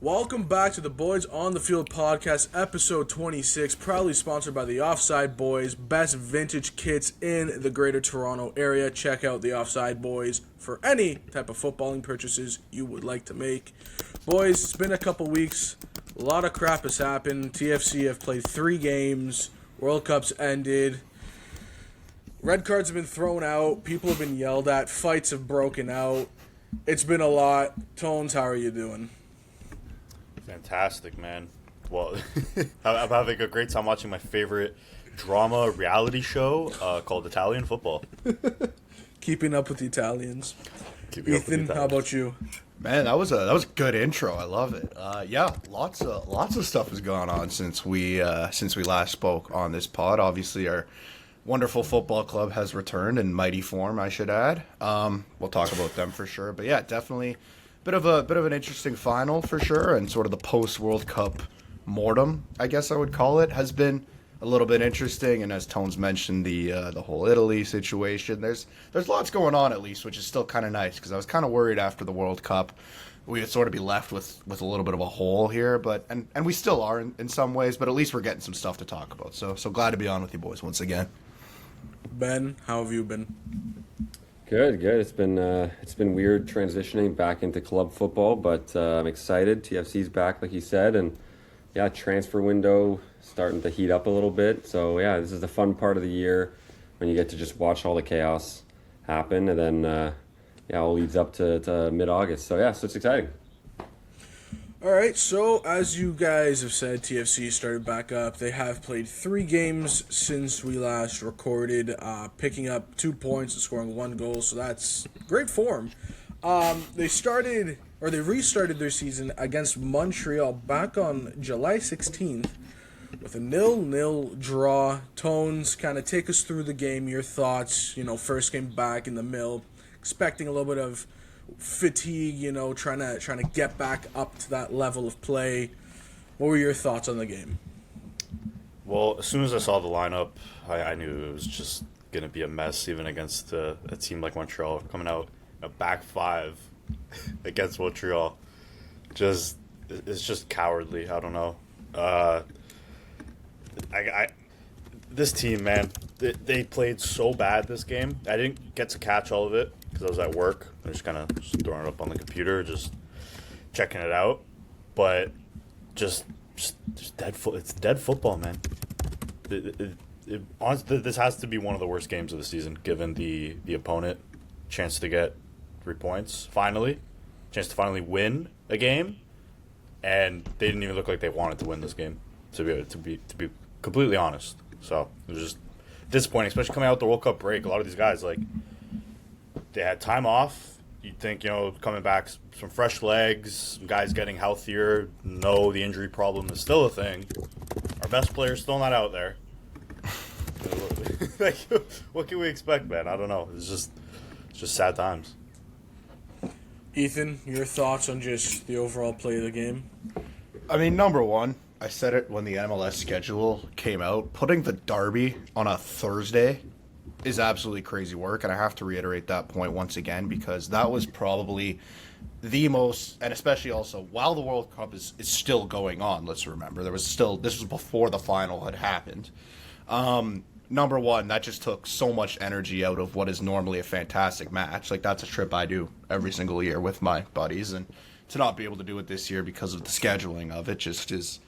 Welcome back to the Boys on the Field podcast, episode 26, proudly sponsored by the Offside Boys, best vintage kits in the greater Toronto area. Check out the Offside Boys for any type of footballing purchases you would like to make. Boys, it's been a couple weeks. A lot of crap has happened. TFC have played 3 games. World Cup's ended. Red cards have been thrown out. People have been yelled at. Fights have broken out. It's been a lot. Tones, how are you doing? Fantastic, man. Well, I'm having a great time watching my favorite drama reality show called Italian Football. Keeping up with the Italians. Keeping up with the Ethan, how Italians. about you? Man, that was a good intro. I love it. Yeah, lots of stuff has gone on since we last spoke on this pod. Obviously, our wonderful football club has returned in mighty form, I should add. We'll talk about them for sure. But yeah, definitely bit of an interesting final for sure, and sort of the post World Cup mortem, I guess I would call it, has been a little bit interesting. And as Tones mentioned, the whole Italy situation, there's lots going on at least, which is still kind of nice, because I was kind of worried after the World Cup we would sort of be left with a little bit of a hole here, but and we still are in some ways, but at least we're getting some stuff to talk about. So glad to be on with you boys once again. Ben, how have you been? Good. It's been weird transitioning back into club football, but I'm excited. TFC's back, like you said, and yeah, transfer window starting to heat up a little bit. So yeah, this is the fun part of the year when you get to just watch all the chaos happen, and then all leads up to mid-August. So it's exciting. All right, so as you guys have said, TFC started back up. They have played 3 games since we last recorded, picking up 2 points and scoring 1 goal, so that's great form. They restarted their season against Montreal back on July 16th with a 0-0 draw. Tones, kind of take us through the game, your thoughts, first game back in the mill, expecting a little bit of fatigue, trying to get back up to that level of play. What were your thoughts on the game? Well, as soon as I saw the lineup, I knew it was just going to be a mess, even against a team like Montreal, coming out a back 5 against Montreal. It's just cowardly. I don't know. This team, man, they played so bad this game. I didn't get to catch all of it because I was at work. I was kind of just throwing it up on the computer, just checking it out. But just dead it's dead football, man. Honestly, this has to be one of the worst games of the season, given the opponent. Chance to get 3 points, chance to finally win a game, and they didn't even look like they wanted to win this game. To be completely honest, so it was just disappointing, especially coming out the World Cup break. A lot of these guys, like, they had time off. You'd think, coming back, some fresh legs, some guys getting healthier. No, the injury problem is still a thing. Our best player's still not out there. Like, what can we expect, man? I don't know. It's just sad times. Ethan, your thoughts on just the overall play of the game? I mean, number one, I said it when the MLS schedule came out, putting the derby on a Thursday is absolutely crazy work, and I have to reiterate that point once again, because that was probably the most, and especially also while the World Cup is still going on, let's remember, this was before the final had happened. Number one, that just took so much energy out of what is normally a fantastic match. Like, that's a trip I do every single year with my buddies, and to not be able to do it this year because of the scheduling of it just is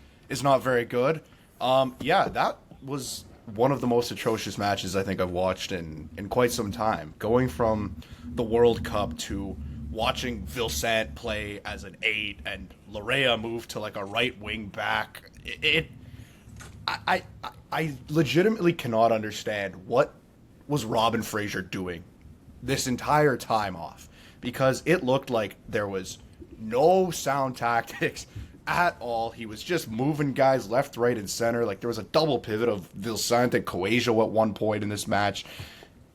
not very good. That was one of the most atrocious matches I think I've watched in quite some time. Going from the World Cup to watching Vilsaint play as an 8 and Larea move to like a right wing back, I legitimately cannot understand what was Robin Fraser doing this entire time off, because it looked like there was no sound tactics at all. He was just moving guys left, right, and center. Like, there was a double pivot of Vilsaint and Coelho at one point in this match.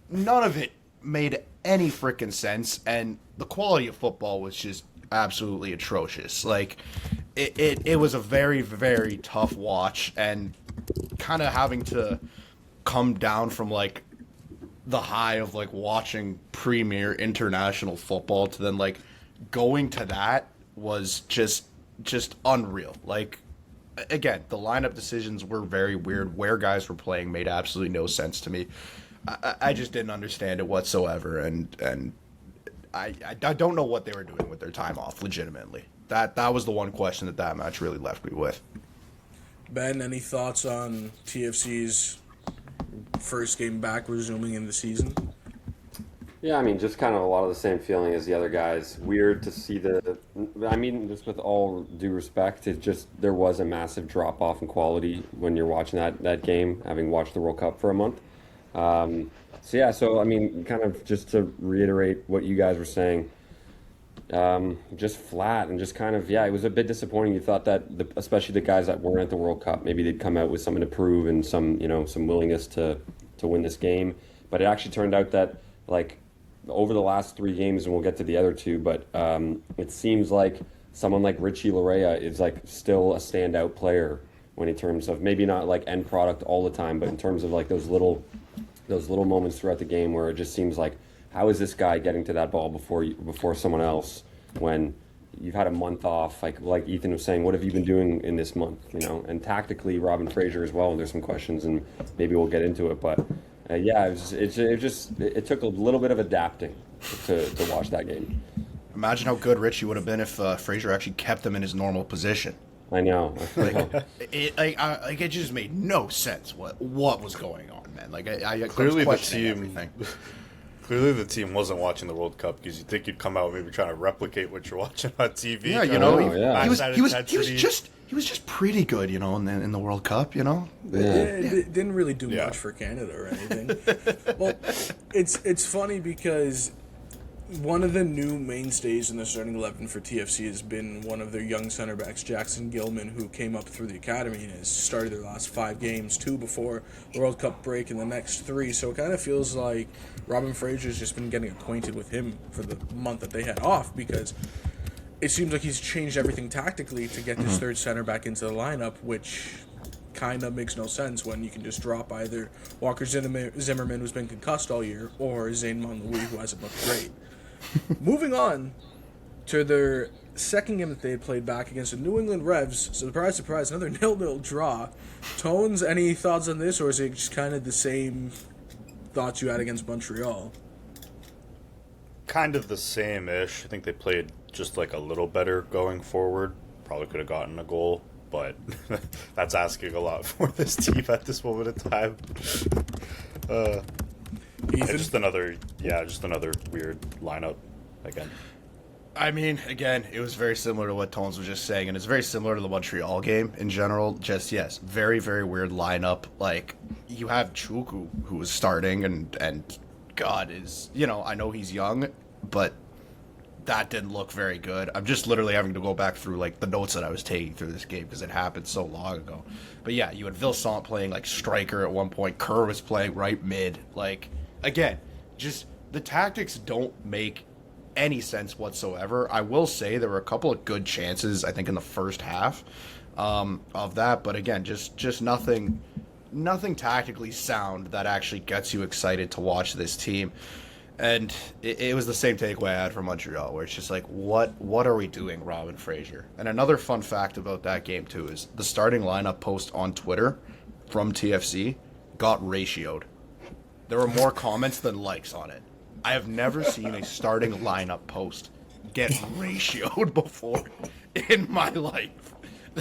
None of it made any freaking sense, and the quality of football was just absolutely atrocious. Like, it was a very, very tough watch, and kind of having to come down from, like, the high of, like, watching premier international football to then, like, going to that was just just unreal. Like, again, the lineup decisions were very weird. Where guys were playing made absolutely no sense to me. I just didn't understand it whatsoever, and I don't know what they were doing with their time off. Legitimately, that was the one question that match really left me with. Ben, any thoughts on TFC's first game back resuming in the season? Yeah, I mean, just kind of a lot of the same feeling as the other guys. Weird to see just with all due respect, there was a massive drop off in quality when you're watching that game, having watched the World Cup for a month. So I mean, kind of just to reiterate what you guys were saying, just flat and just kind of, it was a bit disappointing. You thought that, especially the guys that weren't at the World Cup, maybe they'd come out with something to prove and some willingness to win this game. But it actually turned out that, like, over the last 3 games, and we'll get to the other 2, but it seems like someone like Richie Larea is like still a standout player when in terms of maybe not like end product all the time, but in terms of like those little moments throughout the game where it just seems like, how is this guy getting to that ball before someone else when you've had a month off? Like Ethan was saying, what have you been doing in this month? And tactically, Robin Fraser as well. There's some questions, and maybe we'll get into it, but. It took a little bit of adapting to watch that game. Imagine how good Richie would have been if Fraser actually kept him in his normal position. I know. It just made no sense what was going on, man. Like I Clearly was questioning Clearly the team wasn't watching the World Cup because you think you'd come out maybe trying to replicate what you're watching on TV. Yeah, he was just pretty good, in the World Cup, It didn't really do much for Canada or anything. Well, it's funny because one of the new mainstays in the starting 11 for TFC has been one of their young center backs, Jackson Gilman, who came up through the academy and has started their last 5 games, 2 before the World Cup break and the next 3. So it kind of feels like Robin Fraser's just been getting acquainted with him for the month that they had off, because it seems like he's changed everything tactically to get this third center back into the lineup, which kind of makes no sense when you can just drop either Walker Zimmerman, who's been concussed all year, or Zayn Monlouis, who hasn't looked great. Moving on to their second game that they had played back against the New England Revs. Surprise, surprise, another 0-0 draw. Tones, any thoughts on this, or is it just kind of the same thoughts you had against Montreal? Kind of the same-ish. I think they played just like a little better going forward. Probably could have gotten a goal, but that's asking a lot for this team at this moment in time. Just another weird lineup again. I mean, again, it was very similar to what Tones was just saying, and it's very similar to the Montreal game in general. Just, yes, very, very weird lineup. Like, you have Chuku, who was starting, and God is, I know he's young, but that didn't look very good. I'm just literally having to go back through, like, the notes that I was taking through this game because it happened so long ago. But, yeah, you had Vilsant playing, like, striker at one point. Kerr was playing right mid. Like, again, just the tactics don't make any sense whatsoever. I will say there were a couple of good chances, I think, in the first half of that. But, again, just nothing tactically sound that actually gets you excited to watch this team. And it was the same takeaway I had from Montreal, where it's just like, what are we doing, Robin Fraser? And another fun fact about that game, too, is the starting lineup post on Twitter from TFC got ratioed. There were more comments than likes on it. I have never seen a starting lineup post get ratioed before in my life.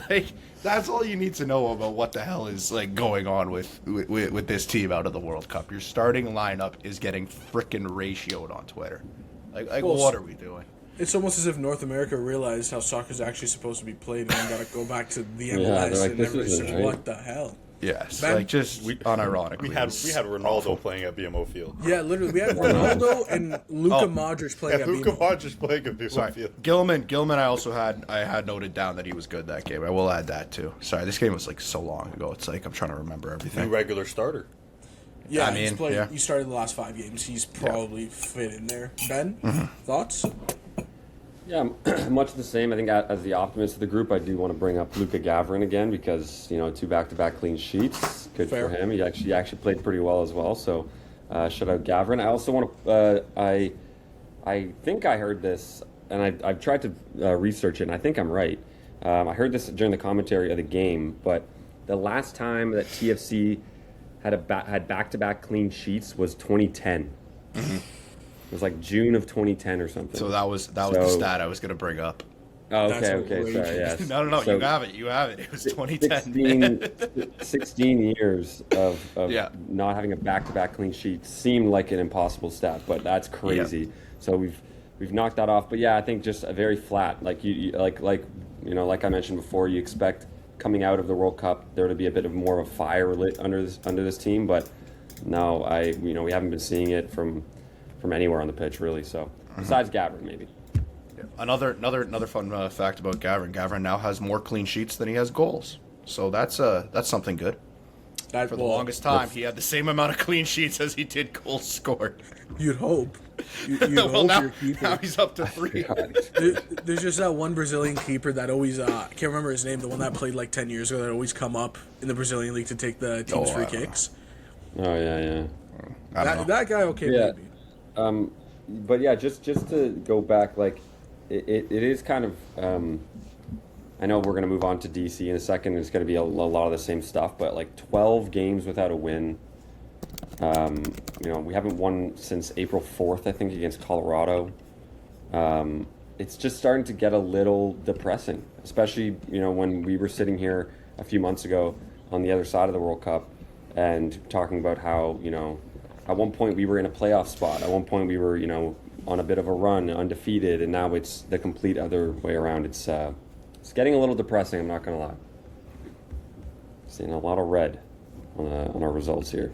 Like, that's all you need to know about what the hell is like going on with this team out of the World Cup. Your starting lineup is getting frickin' ratioed on Twitter. Like well, what are we doing? It's almost as if North America realized how soccer's actually supposed to be played, and then got to go back to the MLS, like, and everybody's like, what the hell? Yes, Ben, like just unironically. We had Ronaldo playing at BMO Field. Yeah, literally, we had Ronaldo and Luka Modric playing at BMO. Luka Modric playing at BMO Field. Gilman. I had noted down that he was good that game. I will add that too. Sorry, this game was like so long ago. It's like I'm trying to remember everything. New regular starter. Yeah, I mean, he started the last 5 games. He's probably fit in there. Ben, thoughts? Yeah, much the same. I think as the optimist of the group, I do want to bring up Luka Gavrin again because 2 back-to-back clean sheets. Good for him. He actually played pretty well as well. So shout out Gavrin. I also want to. I think I heard this, and I've tried to research it, and I think I'm right. I heard this during the commentary of the game, but the last time that TFC had back-to-back clean sheets was 2010. Mm-hmm. It was like June of 2010 or something. So that was the stat I was going to bring up. Oh, That's okay, sorry, yes. No, So you have it. It was 2010. 16 years of not having a back-to-back clean sheet seemed like an impossible stat, but that's crazy. Yeah. So we've knocked that off. But yeah, I think just a very flat, like like I mentioned before, you expect coming out of the World Cup there to be a bit of more of a fire lit under this team, but no, we haven't been seeing it from anywhere on the pitch really. So besides Gavin, maybe. Another fun fact about Gavin. Gavin now has more clean sheets than he has goals. So that's something good. For the longest time, he had the same amount of clean sheets as he did goals scored. You'd hope. You'd Well, hope your keeper. now he's up to 3. There's just that one Brazilian keeper that always, I can't remember his name, the one that played like 10 years ago that always come up in the Brazilian league to take the team's free kicks. Oh yeah. That guy, okay, Yeah. maybe. But yeah, just to go back, like it is kind of. I know we're going to move on to DC in a second. It's going to be a lot of the same stuff, but like 12 games without a win. We haven't won since April 4th, I think, against Colorado. It's just starting to get a little depressing, especially when we were sitting here a few months ago on the other side of the World Cup and talking about how at one point we were in a playoff spot. At one point we were on a bit of a run, undefeated, and now it's the complete other way around. It's getting a little depressing, I'm not going to lie. Seeing a lot of red on our results here.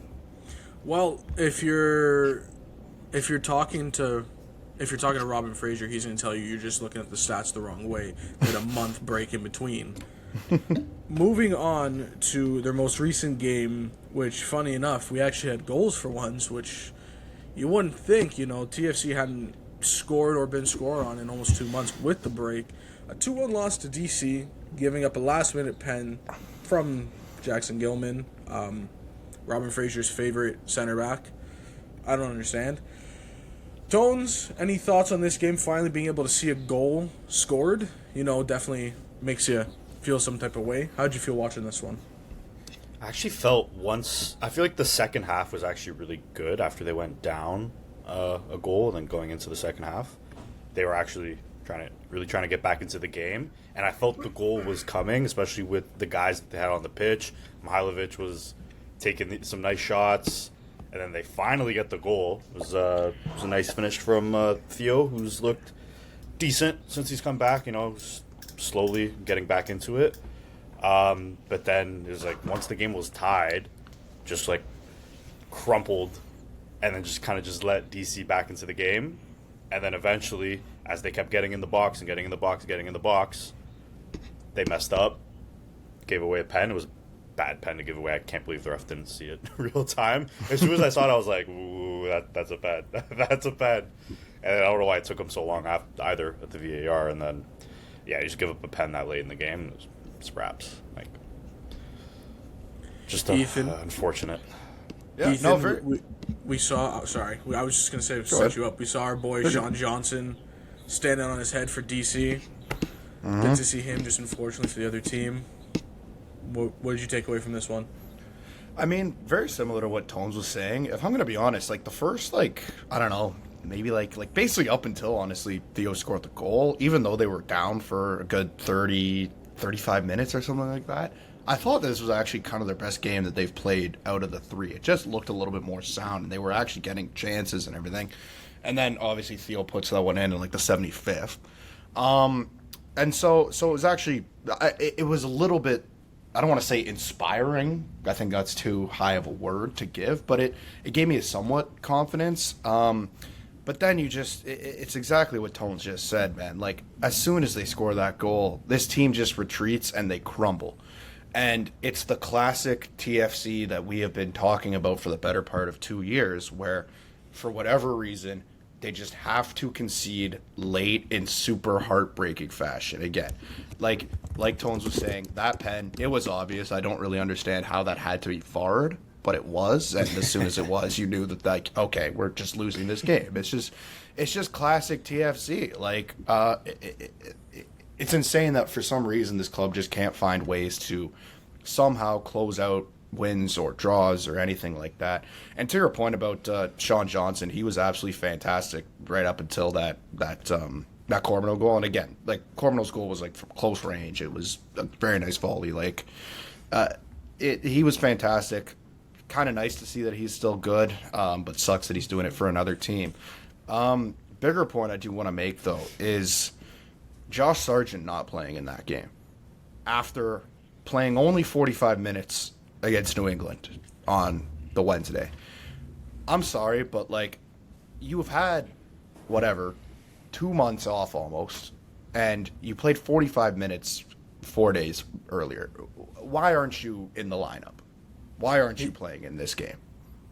Well, if you're talking to Robin Fraser, he's going to tell you you're just looking at the stats the wrong way. There's a month break in between. Moving on to their most recent game, which, funny enough, we actually had goals for once, which you wouldn't think, TFC hadn't scored or been scored on in almost 2 months with the break. A 2-1 loss to DC, giving up a last-minute pen from Jackson Gilman, Robin Fraser's favorite center back. I don't understand. Tones, any thoughts on this game? Finally being able to see a goal scored, definitely makes you feel some type of way. How'd you feel watching this one? I actually felt I feel like the second half was actually really good after they went down a goal, and then going into the second half, they were actually trying to get back into the game, and I felt the goal was coming, especially with the guys that they had on the pitch. Mihailovic was taking some nice shots, and then they finally get the goal. It was a nice finish from Theo, who's looked decent since he's come back, slowly getting back into it. But then it was like once the game was tied, just like crumpled, and then just let DC back into the game. And then eventually, as they kept getting in the box, they messed up, gave away a pen. It was a bad pen to give away. I can't believe the ref didn't see it in real time. As soon as I saw it, I was like, ooh, that's a pen. That's a pen. And I don't know why it took them so long either at the VAR. And then, you just give up a pen that late in the game. It was scraps. Just unfortunate. Yeah, Ethan, we saw. Sorry, I was just gonna say to set you up. We saw our boy Sean Johnson standing on his head for DC. Good to see him. Just unfortunately for the other team. What did you take away from this one? I mean, very similar to what Tones was saying. If I'm gonna be honest, the first I don't know, maybe basically up until honestly Theo scored the goal, even though they were down for a good 30, 35 minutes or something like that. I thought this was actually kind of their best game that they've played out of the 3. It just looked a little bit more sound, and they were actually getting chances and everything. And then, obviously, Theo puts that one in the 75th. And so it was actually, it was a little bit, I don't want to say inspiring. I think that's too high of a word to give, but it gave me a somewhat confidence. But then it's exactly what Tones just said, man. As soon as they score that goal, this team just retreats and they crumble. And it's the classic TFC that we have been talking about for the better part of 2 years, where for whatever reason, they just have to concede late in super heartbreaking fashion. Again, like Tones was saying, that pen, it was obvious. I don't really understand how that had to be VAR'd, but it was. And as soon as it was, you knew that, okay, we're just losing this game. It's just classic TFC. it's insane that for some reason this club just can't find ways to somehow close out wins or draws or anything like that. And to your point about Sean Johnson, he was absolutely fantastic right up until that Cormano goal. And again, like Cormano's goal was like from close range. It was a very nice volley. Like he was fantastic. Kind of nice to see that he's still good, but sucks that he's doing it for another team. Bigger point I do want to make though is Josh Sargent not playing in that game after playing only 45 minutes against New England on the Wednesday. I'm sorry, but like you've had 2 months off almost, and you played 45 minutes 4 days earlier. Why aren't you in the lineup? Why aren't you playing in this game?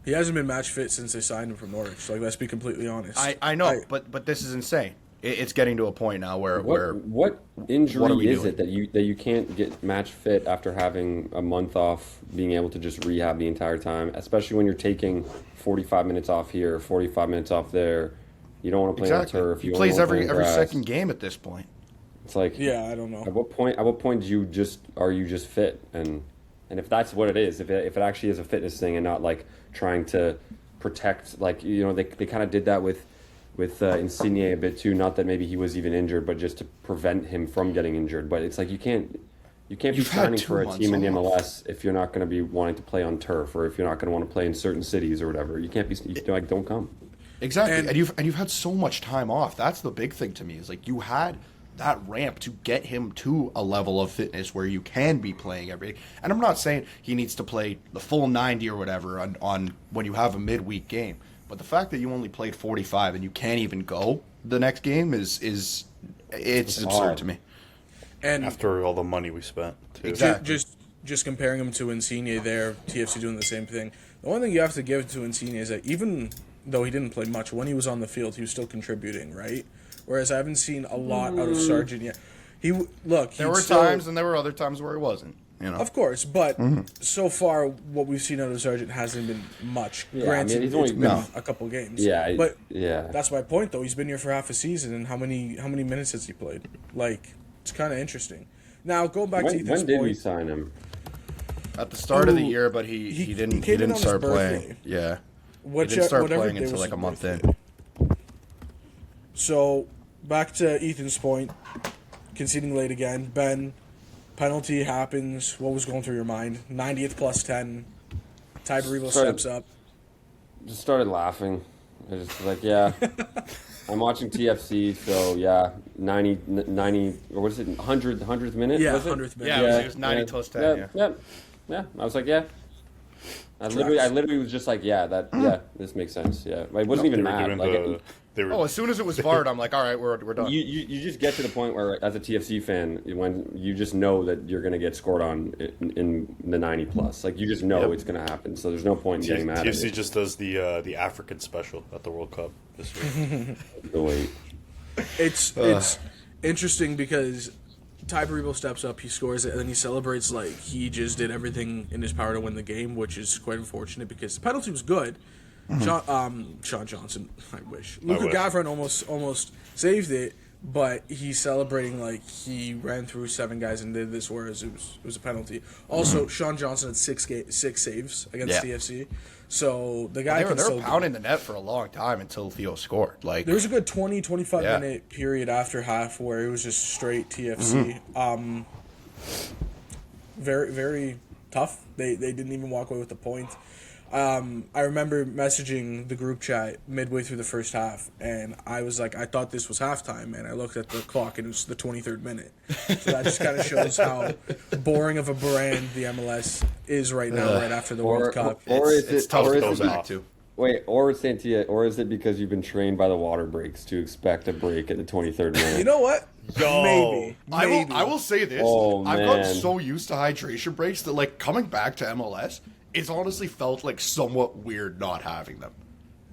He hasn't been match fit since they signed him from Norwich. Like, let's be completely honest. I know, but this is insane. It's getting to a point now where what injury is doing? it that you can't get match fit after having a month off, being able to just rehab the entire time, especially when you're taking 45 minutes off here, 45 minutes off there. You don't want to play on turf. He plays every second game at this point. It's like, yeah, I don't know. At what point are you just fit? And if that's what it is, if it actually is a fitness thing and not like trying to protect, like, you know, they kind of did that with Insigne a bit too. Not that maybe he was even injured, but just to prevent him from getting injured. But it's like you can't be signing for a team in the MLS if you're not going to be wanting to play on turf, or if you're not going to want to play in certain cities or whatever. You can't be like, don't come. Exactly, and you've had so much time off. That's the big thing to me, is like you had that ramp to get him to a level of fitness where you can be playing every. And I'm not saying he needs to play the full 90 or whatever on when you have a midweek game, but the fact that you only played 45 and you can't even go the next game is absurd to me. And after all the money we spent, too. Exactly. Just comparing him to Insigne there, TFC doing the same thing. The one thing you have to give to Insigne is that even though he didn't play much, when he was on the field, he was still contributing, right? Whereas I haven't seen a lot out of Sargent yet. There were times and there were other times where he wasn't. You know, of course, but so far what we've seen out of Sargent hasn't been much. Yeah, Granted, he's only been a couple games. Yeah, but yeah, that's my point though. He's been here for half a season, and how many minutes has he played? Like, it's kind of interesting. Now going back to Ethan's when did point, we sign him? at the start of the year, but he didn't start playing. Yeah, he didn't start playing until like a month in. So, back to Ethan's point, conceding late again. Ben, penalty happens. What was going through your mind? 90th plus 10. Ty Berevo steps up. Just started laughing. I just was like, yeah. I'm watching TFC, so yeah, 90 or what is it, 100th minute? Yeah, was it? 100th minute. Yeah, it was 90 plus 10, yeah. I was like, yeah. I literally was just like, yeah, this makes sense. Yeah, I wasn't even mad. As soon as it was VAR'd, I'm like, all right, we're done. You just get to the point where, as a TFC fan, when you just know that you're going to get scored on in the 90 plus, like you just know it's going to happen. So there's no point in getting mad. TFC just does the African special at the World Cup this year. Wait. It's interesting because Ty Berevo steps up, he scores it, and then he celebrates like he just did everything in his power to win the game, which is quite unfortunate because the penalty was good. Sean Johnson, I wish. Luka Gavran almost saved it, but he's celebrating like he ran through 7 guys and did this, whereas it was a penalty. Also, Sean Johnson had 6 saves against TFC, so the guy they were pounding the net for a long time until Theo scored. Like there was a good 20-25 minute period after half where it was just straight TFC. Very very tough. They didn't even walk away with the point. I remember messaging the group chat midway through the first half, and I was like, I thought this was halftime, and I looked at the clock, and it was the 23rd minute. So that just kind of shows how boring of a brand the MLS is right now, right after the World Cup. It's tough to go back to. Wait, or is it because you've been trained by the water breaks to expect a break at the 23rd minute? You know what? Maybe. I will say this. Oh, I've man. gotten so used to hydration breaks that, like, coming back to MLS, it's honestly felt like somewhat weird not having them.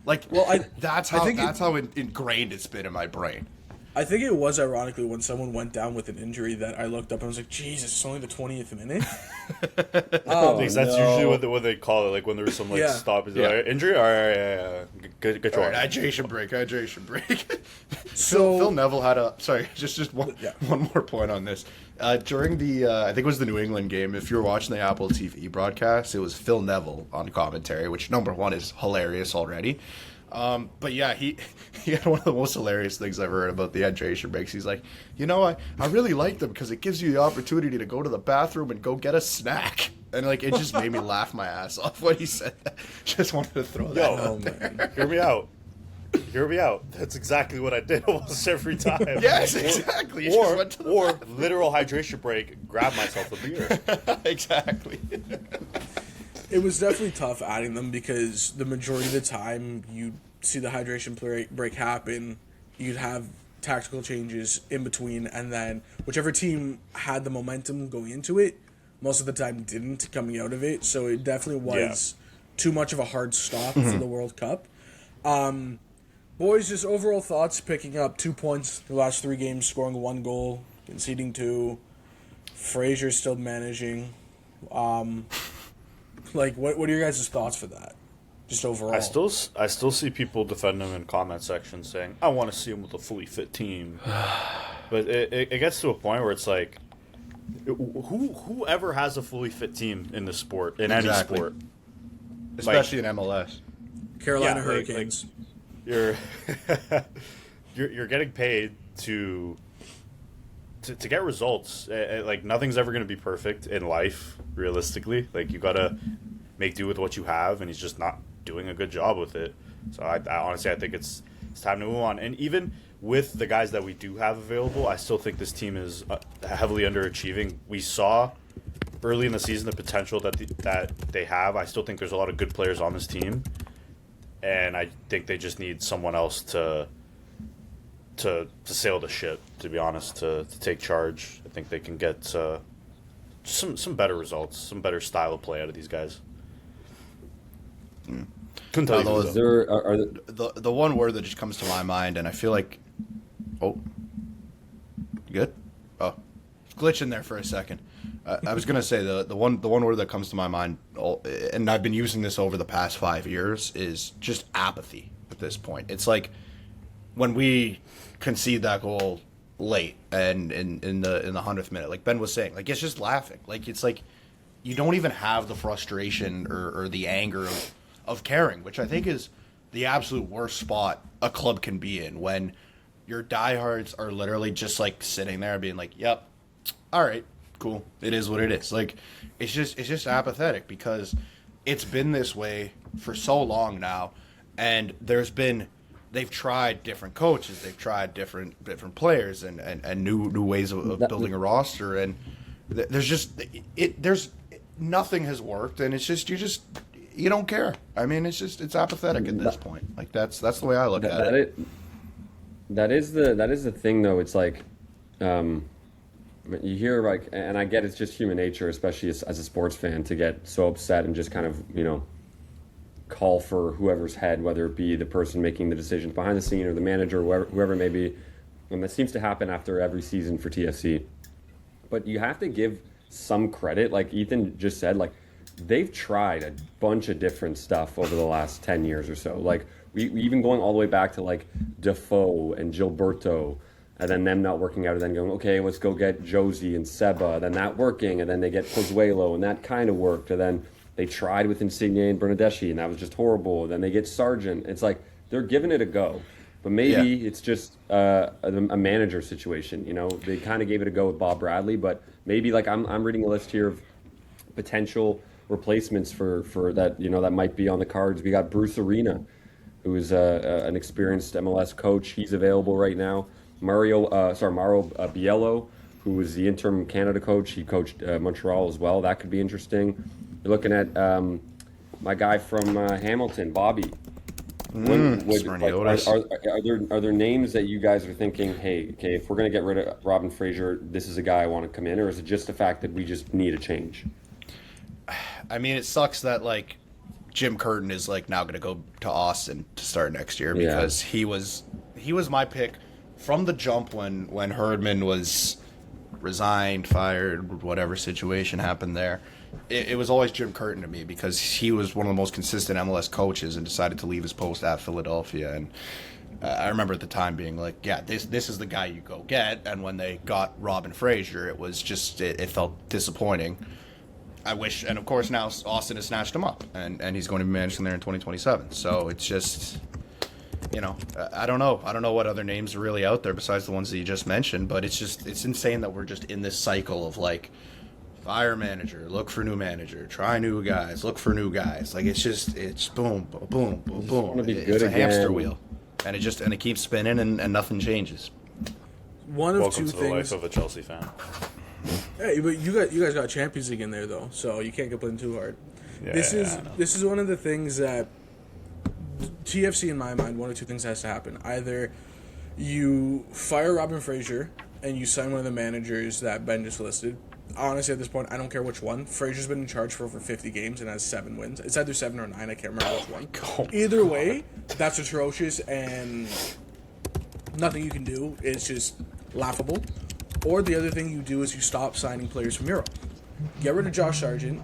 Like, that's how ingrained it's been in my brain. I think it was ironically when someone went down with an injury that I looked up and I was like, Jesus, it's only the 20th minute. Because that's usually what they call it. Like when there was some stop, like, injury. All right, yeah. Good choice. Right, hydration break. So Phil Neville had just one more point on this. During the I think it was the New England game. If you were watching the Apple TV broadcast, it was Phil Neville on commentary, which number one is hilarious already. But yeah, he had one of the most hilarious things I've heard about the hydration breaks. He's like, I really like them because it gives you the opportunity to go to the bathroom and go get a snack. And like, it just made me laugh my ass off when he said that. Just wanted to throw that out there. Hear me out. That's exactly what I did almost every time. Yes, exactly. Or literal hydration break, grab myself a beer. Exactly. It was definitely tough adding them because the majority of the time you'd see the hydration break happen, you'd have tactical changes in between, and then whichever team had the momentum going into it, most of the time didn't coming out of it. So it definitely was too much of a hard stop for the World Cup. Boys, just overall thoughts, picking up 2 points the last 3 games, scoring 1 goal, conceding 2. Fraser's still managing. Like, what are your guys' thoughts for that? Just overall. I still see people defend him in comment sections saying, I want to see him with a fully fit team. But it gets to a point where it's like, whoever has a fully fit team in this sport, in any sport. Especially in MLS. Carolina Hurricanes. You're getting paid to get results. Like, nothing's ever going to be perfect in life, realistically. Like, you got to make do with what you have, and he's just not doing a good job with it. So I honestly, I think it's time to move on. And even with the guys that we do have available, I still think this team is heavily underachieving. We saw early in the season the potential that they have. I still think there's a lot of good players on this team, and I think they just need someone else to sail the ship, to be honest, to take charge. I think they can get some better results, some better style of play out of these guys. Couldn't tell you. The one word that just comes to my mind, and I feel like, you good? Oh, glitch in there for a second. I was gonna say the one word that comes to my mind, and I've been using this over the past 5 years, is just apathy. At this point, it's like when we concede that goal late and in the 100th minute, like Ben was saying, like, it's just laughing. Like, it's like you don't even have the frustration or the anger of caring, which I think is the absolute worst spot a club can be in, when your diehards are literally just like sitting there being like, yep, all right, cool, it is what it is. Like, it's just apathetic, because it's been this way for so long now, and they've tried different coaches, they've tried different players and new ways of building a roster, and there's nothing has worked, and it's just you don't care. I mean, it's apathetic at this point. Like, that's the way I look at it. That is the thing, though. It's like, you hear, like, and I get it's just human nature, especially as a sports fan, to get so upset and just kind of, call for whoever's head, whether it be the person making the decisions behind the scene or the manager, or whoever it may be. And that seems to happen after every season for TFC. But you have to give some credit, like Ethan just said, like, they've tried a bunch of different stuff over the last 10 years or so. Like, we even going all the way back to, like, Defoe and Gilberto, and then them not working out, and then going, okay, let's go get Josie and Seba, then that working, and then they get Pozuelo, and that kind of worked, and then they tried with Insigne and Bernardeschi, and that was just horrible. Then they get Sargent. It's like they're giving it a go. But maybe it's just a manager situation. They kind of gave it a go with Bob Bradley, but maybe, like, I'm reading a list here of potential replacements for that, that might be on the cards. We got Bruce Arena, who is an experienced MLS coach. He's available right now. Mauro Biello, who was the interim Canada coach. He coached Montreal as well. That could be interesting. You're looking at my guy from Hamilton, Bobby. Are there names that you guys are thinking, hey, okay, if we're going to get rid of Robin Fraser, this is a guy I want to come in, or is it just the fact that we just need a change? I mean, it sucks that, like, Jim Curtin is, like, now going to go to Austin to start next year, because he was my pick from the jump when Herdman was resigned, fired, whatever situation happened there, it was always Jim Curtin to me because he was one of the most consistent MLS coaches and decided to leave his post at Philadelphia. And I remember at the time being like, yeah, this is the guy you go get. And when they got Robin Fraser, it was just, it felt disappointing. I wish, and of course now Austin has snatched him up, and he's going to be managing there in 2027. So it's just, I don't know. I don't know what other names are really out there besides the ones that you just mentioned, but it's insane that we're just in this cycle of like, fire manager, look for new manager, try new guys, look for new guys. Like it's boom, boom, boom, boom. It's a hamster wheel, and it keeps spinning, and nothing changes. Welcome to the life of a Chelsea fan. Hey, but you guys got Champions League in there though, so you can't complain too hard. This is one of the things that TFC, in my mind, one of two things has to happen. Either you fire Robin Fraser and you sign one of the managers that Ben just listed. Honestly, at this point, I don't care which one. Fraser's been in charge for over 50 games and has 7 wins. It's either 7 or 9. I can't remember which one. Either way, that's atrocious, and nothing you can do. It's just laughable. Or the other thing you do is you stop signing players from Europe. Get rid of Josh Sargent.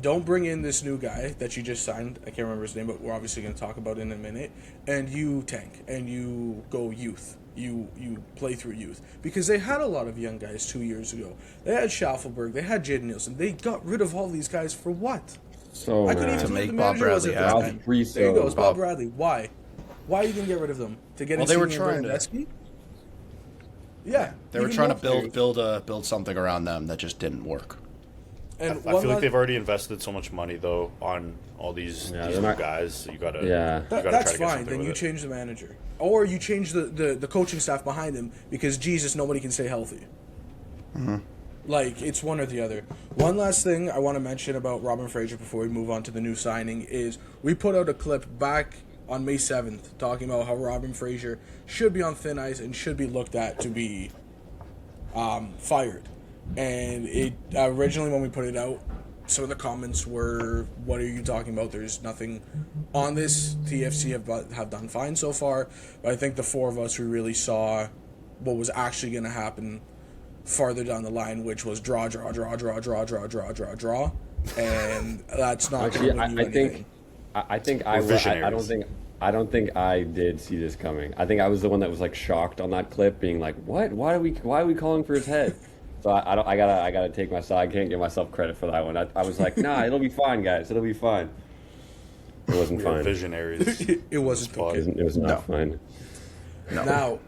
Don't bring in this new guy that you just signed. I can't remember his name, but we're obviously going to talk about it in a minute. And you tank, and you go youth. You play through youth. Because they had a lot of young guys 2 years ago. They had Schaffelberg. They had Jaden Nielsen. They got rid of all these guys for what? So I couldn't even to make the Bob manager Bradley happy. happy. There you go. It's Bob Bradley. Why? Why are you going to get rid of them? To get Well, they were trying to. Yeah, They were trying to build something around them that just didn't work. And I feel like they've already invested so much money though on all these new guys. You gotta that's try to fine. Then you change the manager, or you change the coaching staff behind him, because Jesus, nobody can stay healthy. Mm-hmm. Like, it's one or the other. One last thing I want to mention about Robin Fraser before we move on to the new signing is we put out a clip back on May 7th talking about how Robin Fraser should be on thin ice and should be looked at to be fired. And it originally, when we put it out, some of the comments were, what are you talking about? There's nothing on this. TFC have done fine so far. But I think the four of us who really saw what was actually going to happen farther down the line, which was draw. And that's not Actually, going to win you anything. I don't think I did see this coming. I think I was the one that was like shocked on that clip, being like, "What? Why are we calling for his head?" So I gotta take my side. I can't give myself credit for that one. I was like, "Nah, it'll be fine, guys. It'll be fine." It wasn't fine. Visionaries. It wasn't fine. It was not fine. No. Now,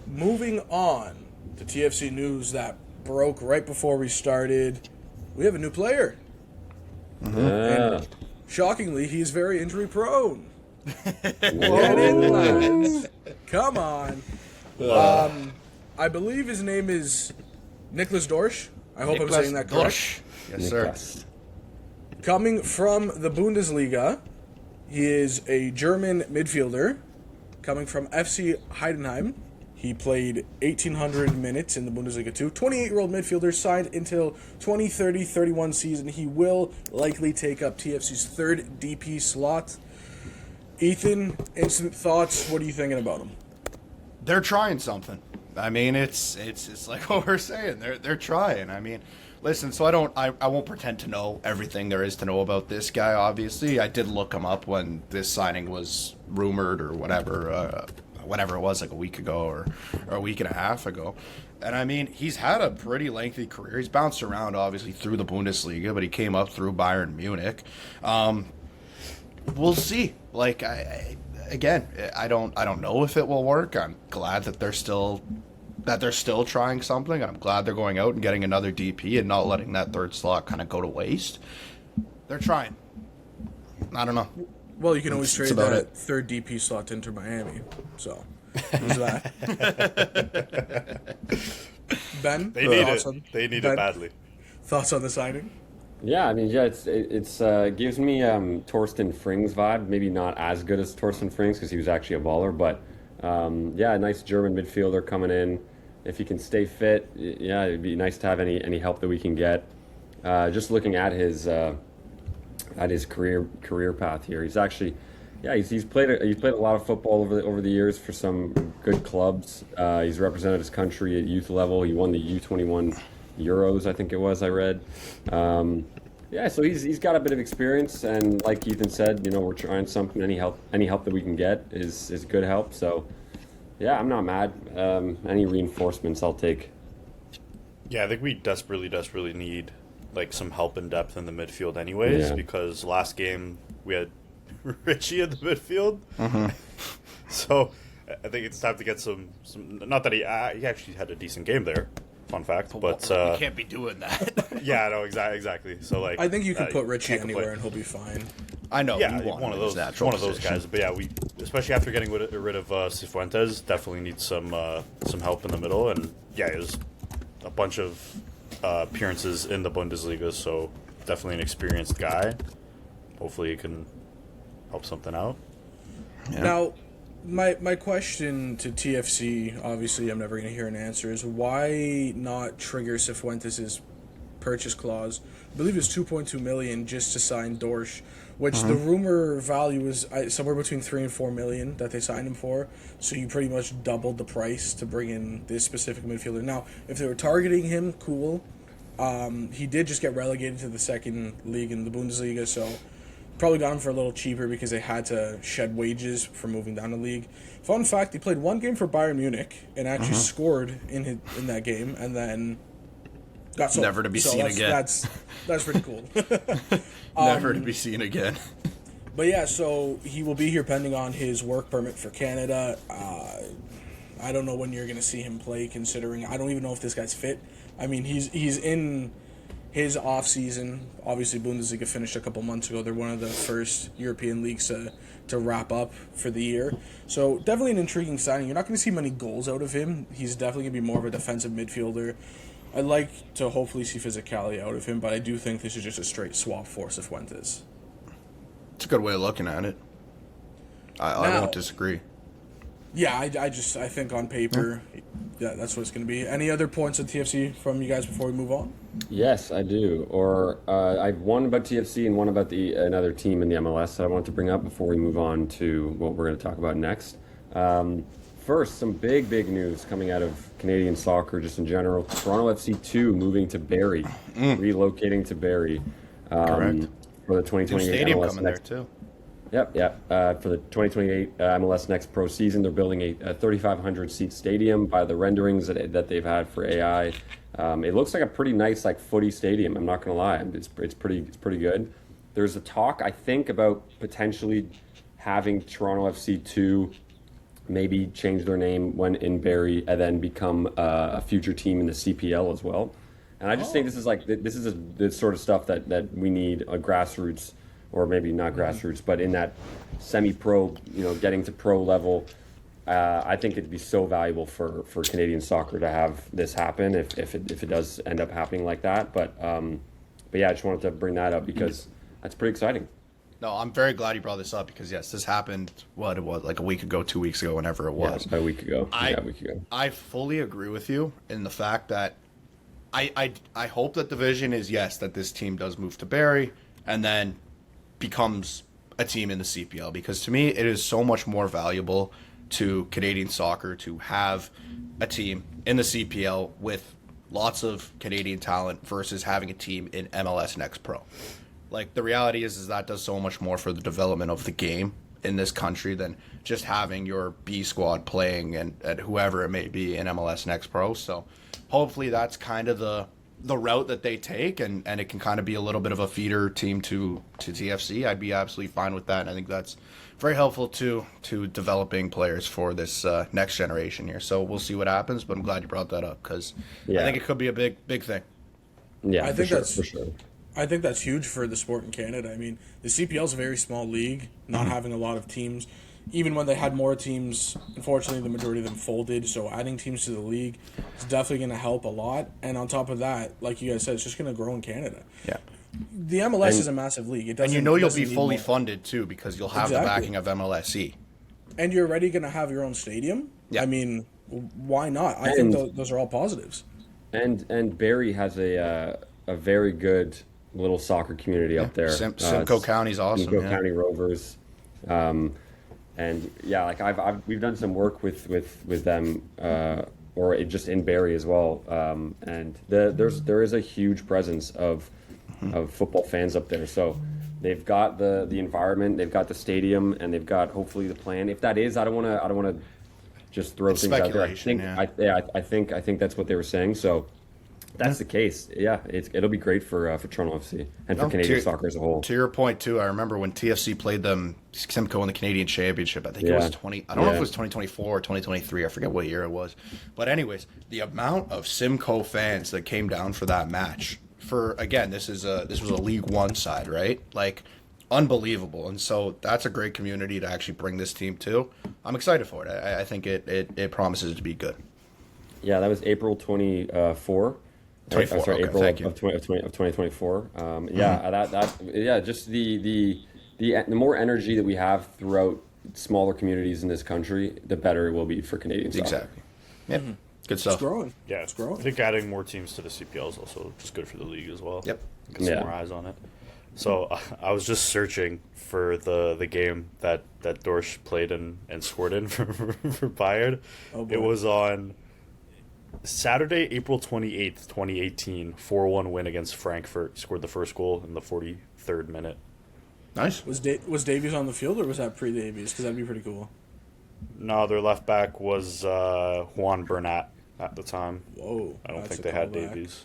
moving on to TFC news that broke right before we started, we have a new player. Mm-hmm. And shockingly, he's very injury prone. Get in, lads. Come on. I believe his name is Nicholas Dorsch. I hope I'm saying that correct. Yes, sir. Coming from the Bundesliga, he is a German midfielder. Coming from FC Heidenheim, he played 1,800 minutes in the Bundesliga 2. 28-year-old midfielder, signed until 2030-31 season. He will likely take up TFC's third DP slot. Ethan, instant thoughts. What are you thinking about him? They're trying something. I mean, it's like what we're saying. They're trying. I mean, listen. So I won't pretend to know everything there is to know about this guy. Obviously, I did look him up when this signing was rumored or whatever it was, like a week ago or a week and a half ago. And I mean, he's had a pretty lengthy career. He's bounced around obviously through the Bundesliga, but he came up through Bayern Munich. We'll see. Like I don't know if it will work. I'm glad that they're still trying something. I'm glad they're going out and getting another DP and not letting that third slot kind of go to waste. They're trying. I don't know. Well, you can always trade that third DP slot to Inter Miami. So, who's that? Ben? They need it. They need it badly. Thoughts on the signing? Yeah, I mean, yeah, it's gives me Torsten Frings vibe. Maybe not as good as Torsten Frings because he was actually a baller, but yeah, a nice German midfielder coming in. If he can stay fit, yeah, it'd be nice to have any help that we can get. Just looking at his career path here, he's actually Yeah, he's played a lot of football over the years for some good clubs. He's represented his country at youth level. He won the U21 Euros, I think it was. I read. Yeah, so he's got a bit of experience, and like Ethan said, we're trying something. Any help that we can get is good help. So, yeah, I'm not mad. Any reinforcements I'll take. Yeah, I think we desperately need like some help in depth in the midfield, anyways. Yeah. Because last game we had Richie in the midfield, Mm-hmm. so I think it's time to get some. Not that he actually had a decent game there. Fun fact, but you can't be doing that. yeah, no, exactly. So like, I think you can put Richie can't anywhere complain. and he'll be fine. I know. Yeah, you want one him of in his those natural position. guys. But yeah, we especially after getting rid of Cifuentes, definitely need some help in the middle. And yeah, it was a bunch of appearances in the Bundesliga, so definitely an experienced guy. Hopefully, he can help something out. Yeah. Now, my question to TFC, obviously I'm never going to hear an answer, is why not trigger Cifuentes' purchase clause? I believe it's 2.2 million just to sign Dorsch, which the rumor value is somewhere between 3 and 4 million that they signed him for. So you pretty much doubled the price to bring in this specific midfielder. Now, if they were targeting him, cool. He did just get relegated to the second league in the Bundesliga, so probably got him for a little cheaper because they had to shed wages for moving down the league. Fun fact, he played one game for Bayern Munich and actually scored in that game, and then got sold. Never to be seen again. That's pretty cool. Never to be seen again. But yeah, so he will be here pending on his work permit for Canada. I don't know when you're going to see him play, considering I don't even know if this guy's fit. I mean, he's in his off season. Obviously, Bundesliga finished a couple months ago. They're one of the first European leagues to wrap up for the year. So definitely an intriguing signing. You're not going to see many goals out of him. He's definitely going to be more of a defensive midfielder. I'd like to hopefully see physicality out of him, but I do think this is just a straight swap for Cifuentes. It's a good way of looking at it. I won't disagree. Yeah, I think on paper, yeah, that's what it's going to be. Any other points on TFC from you guys before we move on? Yes, I do. Or I've one about TFC and one about another team in the MLS that I want to bring up before we move on to what we're going to talk about next. First, some big news coming out of Canadian soccer just in general. Toronto FC 2 moving to Barrie, relocating to Barrie Correct. for the 2028 Stadium MLS coming next. there too. Yep. For the 2028 MLS Next Pro season, they're building a 3,500-seat stadium by the renderings that they've had for AI. It looks like a pretty nice footy stadium. I'm not gonna lie, it's pretty good. There's a talk, I think, about potentially having Toronto FC 2 maybe change their name when in Barrie and then become a future team in the CPL as well. And I just think this is the sort of stuff that we need, a grassroots. Or maybe not grassroots, but in that semi-pro, getting to pro level, I think it'd be so valuable for Canadian soccer to have this happen if it does end up happening like that. But yeah, I just wanted to bring that up because that's pretty exciting. No, I'm very glad you brought this up because yes, this happened. What it was like a week ago, 2 weeks ago, whenever it was. Yeah, a week ago. I fully agree with you in the fact that I hope that the vision is yes that this team does move to Barrie and then becomes a team in the CPL, because to me it is so much more valuable to Canadian soccer to have a team in the CPL with lots of Canadian talent versus having a team in MLS Next Pro. Like, the reality is that does so much more for the development of the game in this country than just having your B squad playing and whoever it may be in MLS Next Pro. So hopefully that's kind of the route that they take, and it can kind of be a little bit of a feeder team to TFC. I'd be absolutely fine with that, and I think that's very helpful to developing players for this next generation here. So we'll see what happens, but I'm glad you brought that up because I think it could be a big thing. Yeah, I think that's for sure. I think that's huge for the sport in Canada. I mean, the CPL is a very small league, not having a lot of teams. Even when they had more teams, unfortunately, the majority of them folded. So adding teams to the league is definitely going to help a lot. And on top of that, like you guys said, it's just going to grow in Canada. Yeah. The MLS is a massive league. It doesn't, and you'll doesn't be need fully more. funded, too, because you'll have the backing of MLSE. And you're already going to have your own stadium. Yeah. I mean, why not? I think those are all positives. And Barrie has a very good little soccer community up there. Simcoe County's awesome. Simcoe County Rovers. And yeah, like we've done some work with them, or just in Barrie as well. And there is a huge presence of football fans up there. So they've got the environment, they've got the stadium, and they've got hopefully the plan. If that is, I don't want to just throw things out there. I think that's what they were saying. So if that's the case, yeah, it'll be great for Toronto FC and for Canadian soccer as a whole. To your point too, I remember when TFC played them Simcoe in the Canadian Championship. I think it was 20. I don't know if it was 2024 or 2023. I forget what year it was. But anyways, the amount of Simcoe fans that came down for that match. For again, this was a League One side, right? Like unbelievable. And so that's a great community to actually bring this team to. I'm excited for it. I think it promises to be good. Yeah, that was April 24. 24, I'm sorry, okay, April of 2024. Just the more energy that we have throughout smaller communities in this country, the better it will be for Canadian soccer. Exactly. Yeah. Good stuff. It's growing. Yeah, it's growing. I think adding more teams to the CPL is also just good for the league as well. Yep. Get some more eyes on it. So I was just searching for the game that Dorsch played and scored in for Bayern. Oh, boy. It was on Saturday, April 28th, 2018, 4-1 win against Frankfurt. Scored the first goal in the 43rd minute. Nice. Was Davies on the field, or was that pre-Davies? Because that'd be pretty cool. No, their left back was Juan Bernat at the time. Whoa. I don't think they had Davies.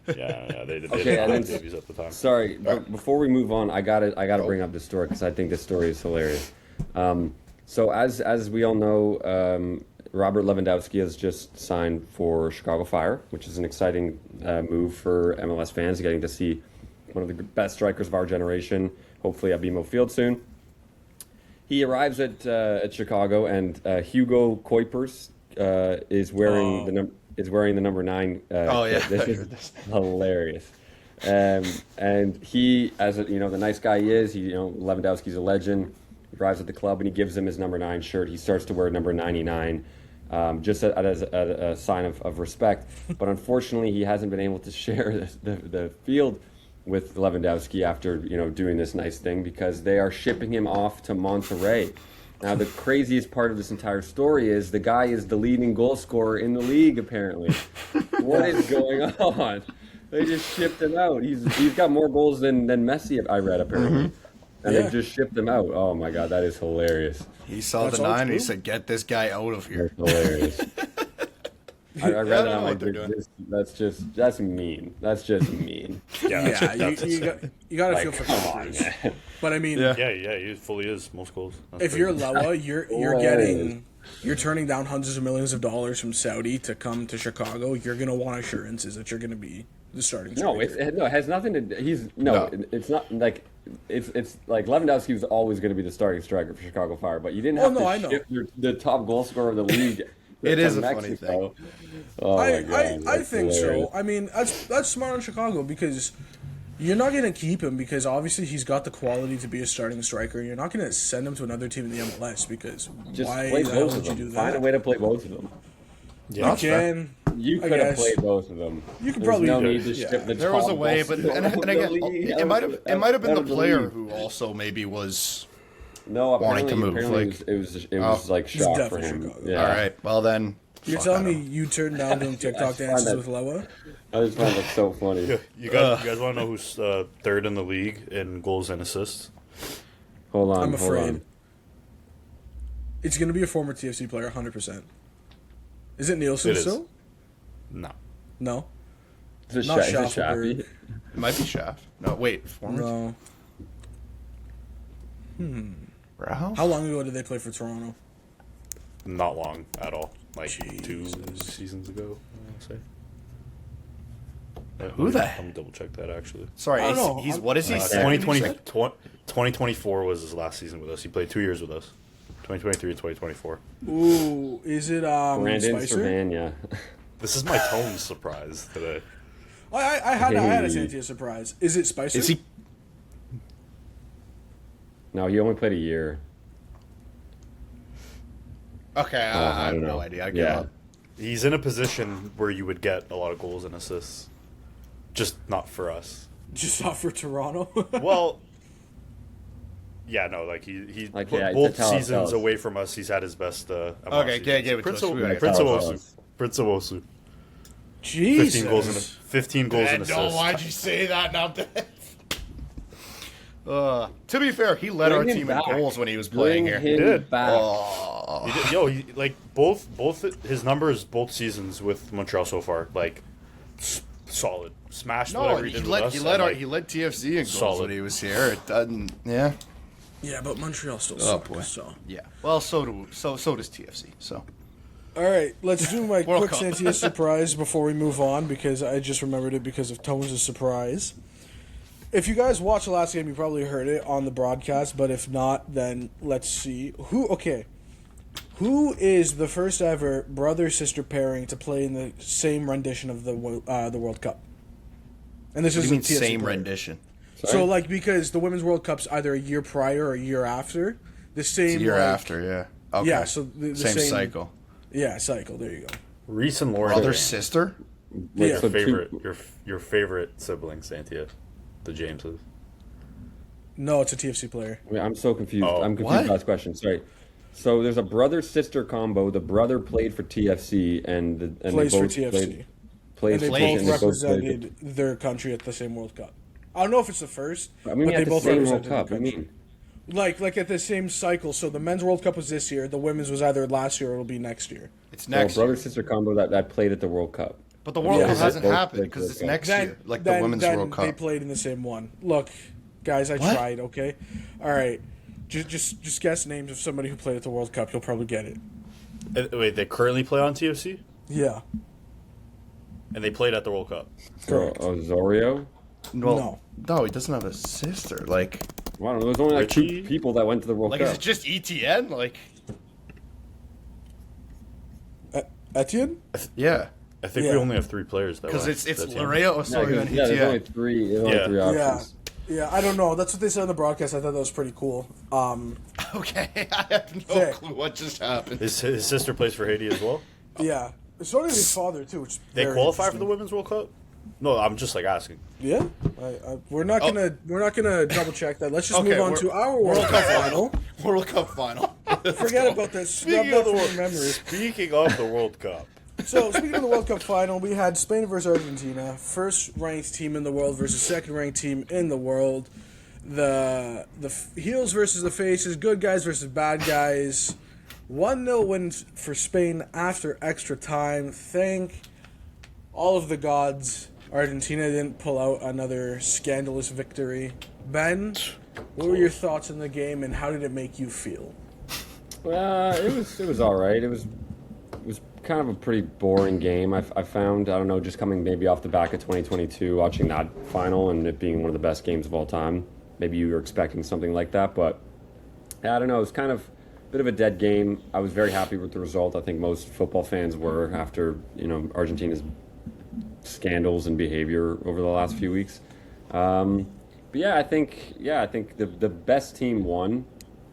yeah, they didn't have Davies at the time. Sorry, before we move on, I gotta bring up this story because I think this story is hilarious. So as we all know, Robert Lewandowski has just signed for Chicago Fire, which is an exciting move for MLS fans, getting to see one of the best strikers of our generation, hopefully at BMO Field soon. He arrives at Chicago, and Hugo Kuipers is wearing the number 9. This is hilarious. And he, as the nice guy he is, Lewandowski's a legend. He arrives at the club and he gives him his number 9 shirt. He starts to wear number 99, just as a sign of respect. But unfortunately, he hasn't been able to share the field with Lewandowski after doing this nice thing, because they are shipping him off to Monterrey. Now, the craziest part of this entire story is the guy is the leading goal scorer in the league, apparently. What is going on? They just shipped him out. He's got more goals than Messi, I read, apparently. And they just shipped him out. Oh, my God, that is hilarious. He saw the 9 and he said, "Get this guy out of here." That's hilarious. I read that. I'm like, that's mean. That's just mean. You gotta feel for Kuipers. But I mean, he fully is most goals. If you're Lewa, you're turning down hundreds of millions of dollars from Saudi to come to Chicago. You're gonna want assurances that you're gonna be the starting striker. It has nothing to. It's not like it's like Lewandowski was always going to be the starting striker for Chicago Fire, but you didn't have to ship the top goal scorer of the league. It is a funny thing. Oh my God, I think so. I mean, that's smart on Chicago, because you're not going to keep him because obviously he's got the quality to be a starting striker. You're not going to send him to another team in the MLS because just why play the hell both would of you them. do that? Find a way to play both of them. Yeah, you could have played both of them. You could There's probably no need to ship the There top was a way, goal but scorer and of the again, league. it might have been Out the of the player league. who also maybe was. No, wanting to move. Apparently it was like shock for him. Chicago. Yeah. All right, well then. You're telling me you turned down doing TikTok dances with Lewa? I just find that so funny. You guys want to know who's third in the league in goals and assists? Hold on. I'm afraid. Hold on. It's going to be a former TFC player, 100%. Is it Nielsen It is. still? No. No. Is it Not Shappy? Schaffelberg. It might be Shaft. No, wait, former. No. Rouse? How long ago did they play for Toronto? Not long at all. Like Jesus. 2 seasons ago, I want to say. Who the I'm double check that actually. Sorry, I don't know. he's what is he? 2024 was his last season with us. He played 2 years with us. 2023 and 2024. Ooh, is it Brandon Spicer? Servania. This is my tone surprise today. I had to say it to you, surprise. Is it Spicer? Is he? No, he only played a year. Okay, I have no idea. I give up. He's in a position where you would get a lot of goals and assists. Just not for us. Just off for Toronto? Well, Yeah, no, like he Like, put yeah, both tell us, seasons tell us. away from us. He's had his best. Okay, give it to us. We gotta Prince tell Owosu. us. Prince Owosu. Jesus. 15 goals and assists. why'd you say that now? To be fair, he led Bring our him team in back. goals when he was playing Bring here. him did. back. Oh. He did- Yo, he, like both his numbers both seasons with Montreal so far, like solid. Smashed No, whatever he he did led with us. he and, led like, he led TFC in goals solid. when he was here. It doesn't. Yeah. Yeah, but Montreal still Oh, sucks. boy. So. Yeah. Well, so does TFC. So. All right, let's do my World quick Cup. Santia surprise before we move on because I just remembered it because of Tones' surprise. If you guys watched the last game, you probably heard it on the broadcast, but if not, then let's see. Who is the first ever brother-sister pairing to play in the same rendition of the World Cup? And this What is do you a mean TFC same player. rendition? So, like, because the Women's World Cup's either a year prior or a year after, the same It's a year like, after, yeah. Okay. Yeah, so the same same cycle. Yeah, cycle. There you go. Reese and Lauren. Brother, sister. Wait, Yeah. so Your favorite sibling, Santia, the Jameses. No, it's a TFC player. Wait, I'm so confused. Oh, I'm confused what? by this question. Sorry. So there's a brother-sister combo. The brother played for TFC, and Plays they for both TFC. Played And they for played- both and they both played represented their country at the same World Cup. I don't know if it's the first, I mean, but at they the both same World represented Cup. their I country. mean, Like at the same cycle. So the men's World Cup was this year. The women's was either last year or it'll be next year. It's no, next year. brother-sister combo that played at the World Cup. But the World Yeah, Cup they hasn't both happened played because for it's the next Then, year, like then, the Women's then World Cup. they played in the same one. Look, guys, I What? tried. Okay, all right. Just guess names of somebody who played at the World Cup. You'll probably get it. Wait, they currently play on TFC, Yeah, and they played at the World Cup. correct. So, Osorio? Well, no, he doesn't have a sister. Like, Well, I don't know. There's only like Richie? 2 people that went to the World is Cup. it just ETN? Like, Etienne. yeah, I think Yeah. we only have 3 players that because were it's that team. Larea, Osorio, and there's only ETN. 3. There's only Yeah. 3 Yeah, options. yeah. I don't know. That's what they said on the broadcast. I thought that was pretty cool. Okay, I have no Sick. clue what just happened. His sister plays for Haiti as well. Yeah, so did his father too. Which is They very qualify for the interesting. Women's World Cup? No, I'm just like asking. Yeah, we're not gonna double check that. Let's just Okay, move on we're- to our World Cup final. World Cup final. Forget about this. Scrub Speaking that of the from World, your memory. speaking of the World Cup, So, speaking of the World Cup final, we had Spain versus Argentina. First ranked team in the world versus second ranked team in the world. The heels versus the faces, good guys versus bad guys. 1-0 win for Spain after extra time. Thank all of the gods. Argentina didn't pull out another scandalous victory. Ben, what were your thoughts in the game and how did it make you feel? It was all right. It was kind of a pretty boring game. I found, I don't know, just coming maybe off the back of 2022, watching that final and it being one of the best games of all time. Maybe you were expecting something like that, but I don't know. It was kind of a bit of a dead game. I was very happy with the result. I think most football fans were after Argentina's scandals and behavior over the last few weeks. But I think the best team won.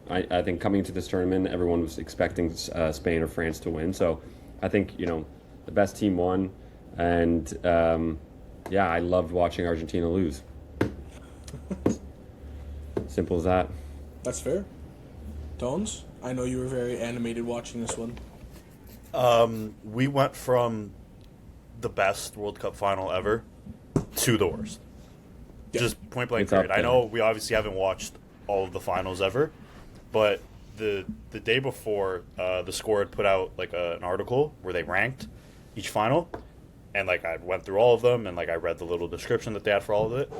I think coming into this tournament, everyone was expecting Spain or France to win. So I think the best team won, and I loved watching Argentina lose. Simple as that. That's fair. Tones, I know you were very animated watching this one. we went from the best World Cup final ever to the worst. Yeah. Just point blank It's up period. I there. know we obviously haven't watched all of the finals ever, but the day before, the Score had put out like an article where they ranked each final, and like I went through all of them, and like I read the little description that they had for all of it,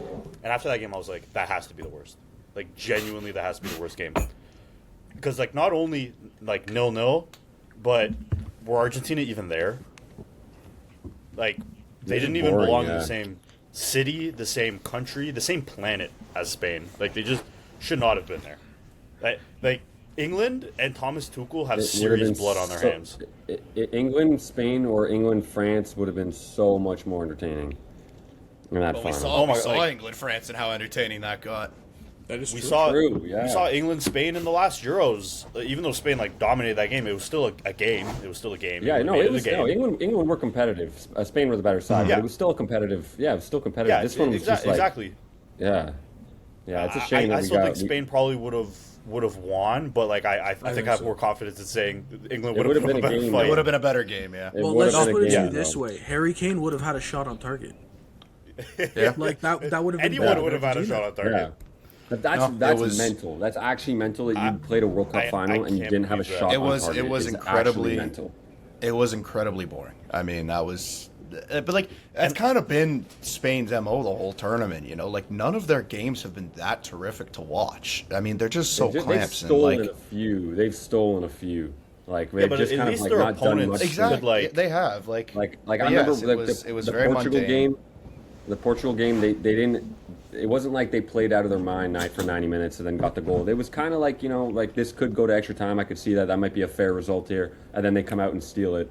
and after that game I was like, that has to be the worst. Like genuinely, that has to be the worst game, because like not only like 0-0, but were Argentina even there? Like they It's didn't even boring, belong in yeah. the same city, the same country, the same planet as Spain. Like they just should not have been there. Like England and Thomas Tuchel have It would've serious been blood on their so- hands. England, Spain, or England, France would have been so much more entertaining in that Well, we final. saw, Oh my- we saw like- England, France, and how entertaining that got. That is We true. saw True, yeah. we saw England, Spain in the last Euros. Even though Spain like dominated that game, it was still a game. It was still a game. Yeah, no, made it was a game. England were competitive. Spain was the better side, Yeah. but it was still competitive. Yeah, it was still competitive. Yeah, this one was just like exactly. yeah. Yeah, it's a shame. I still think Spain probably would have won, but like I think I have so. more confidence in saying England It would have been a better game, fight. It would have been a better game, yeah. It Well, would've let's been put a it to game, you this though. way: Harry Kane would have had a shot on target. Yeah. Like that would have been. Anyone bad would have had a Argentina. shot on target. Yeah. But that's No, that's it was- mental. That's actually mental that you played a World Cup I final and you can't didn't have a believe that. shot It was- on target. it was It's incredibly- actually mental. It was incredibly boring. I mean, that was, but like that's kind of been Spain's MO the whole tournament. You know, like none of their games have been that terrific to watch. I mean, they're just so They've clamps and stolen like a few. They've stolen a few. Like Yeah, they've but just at kind of least like their not done opponents- much. exactly like- they have Like I but remember yes, it was the very Portugal mundane. game. The Portugal game, they didn't. It wasn't like they played out of their mind for 90 minutes and then got the goal. It was kind of like, like this could go to extra time. I could see that might be a fair result here, and then they come out and steal it.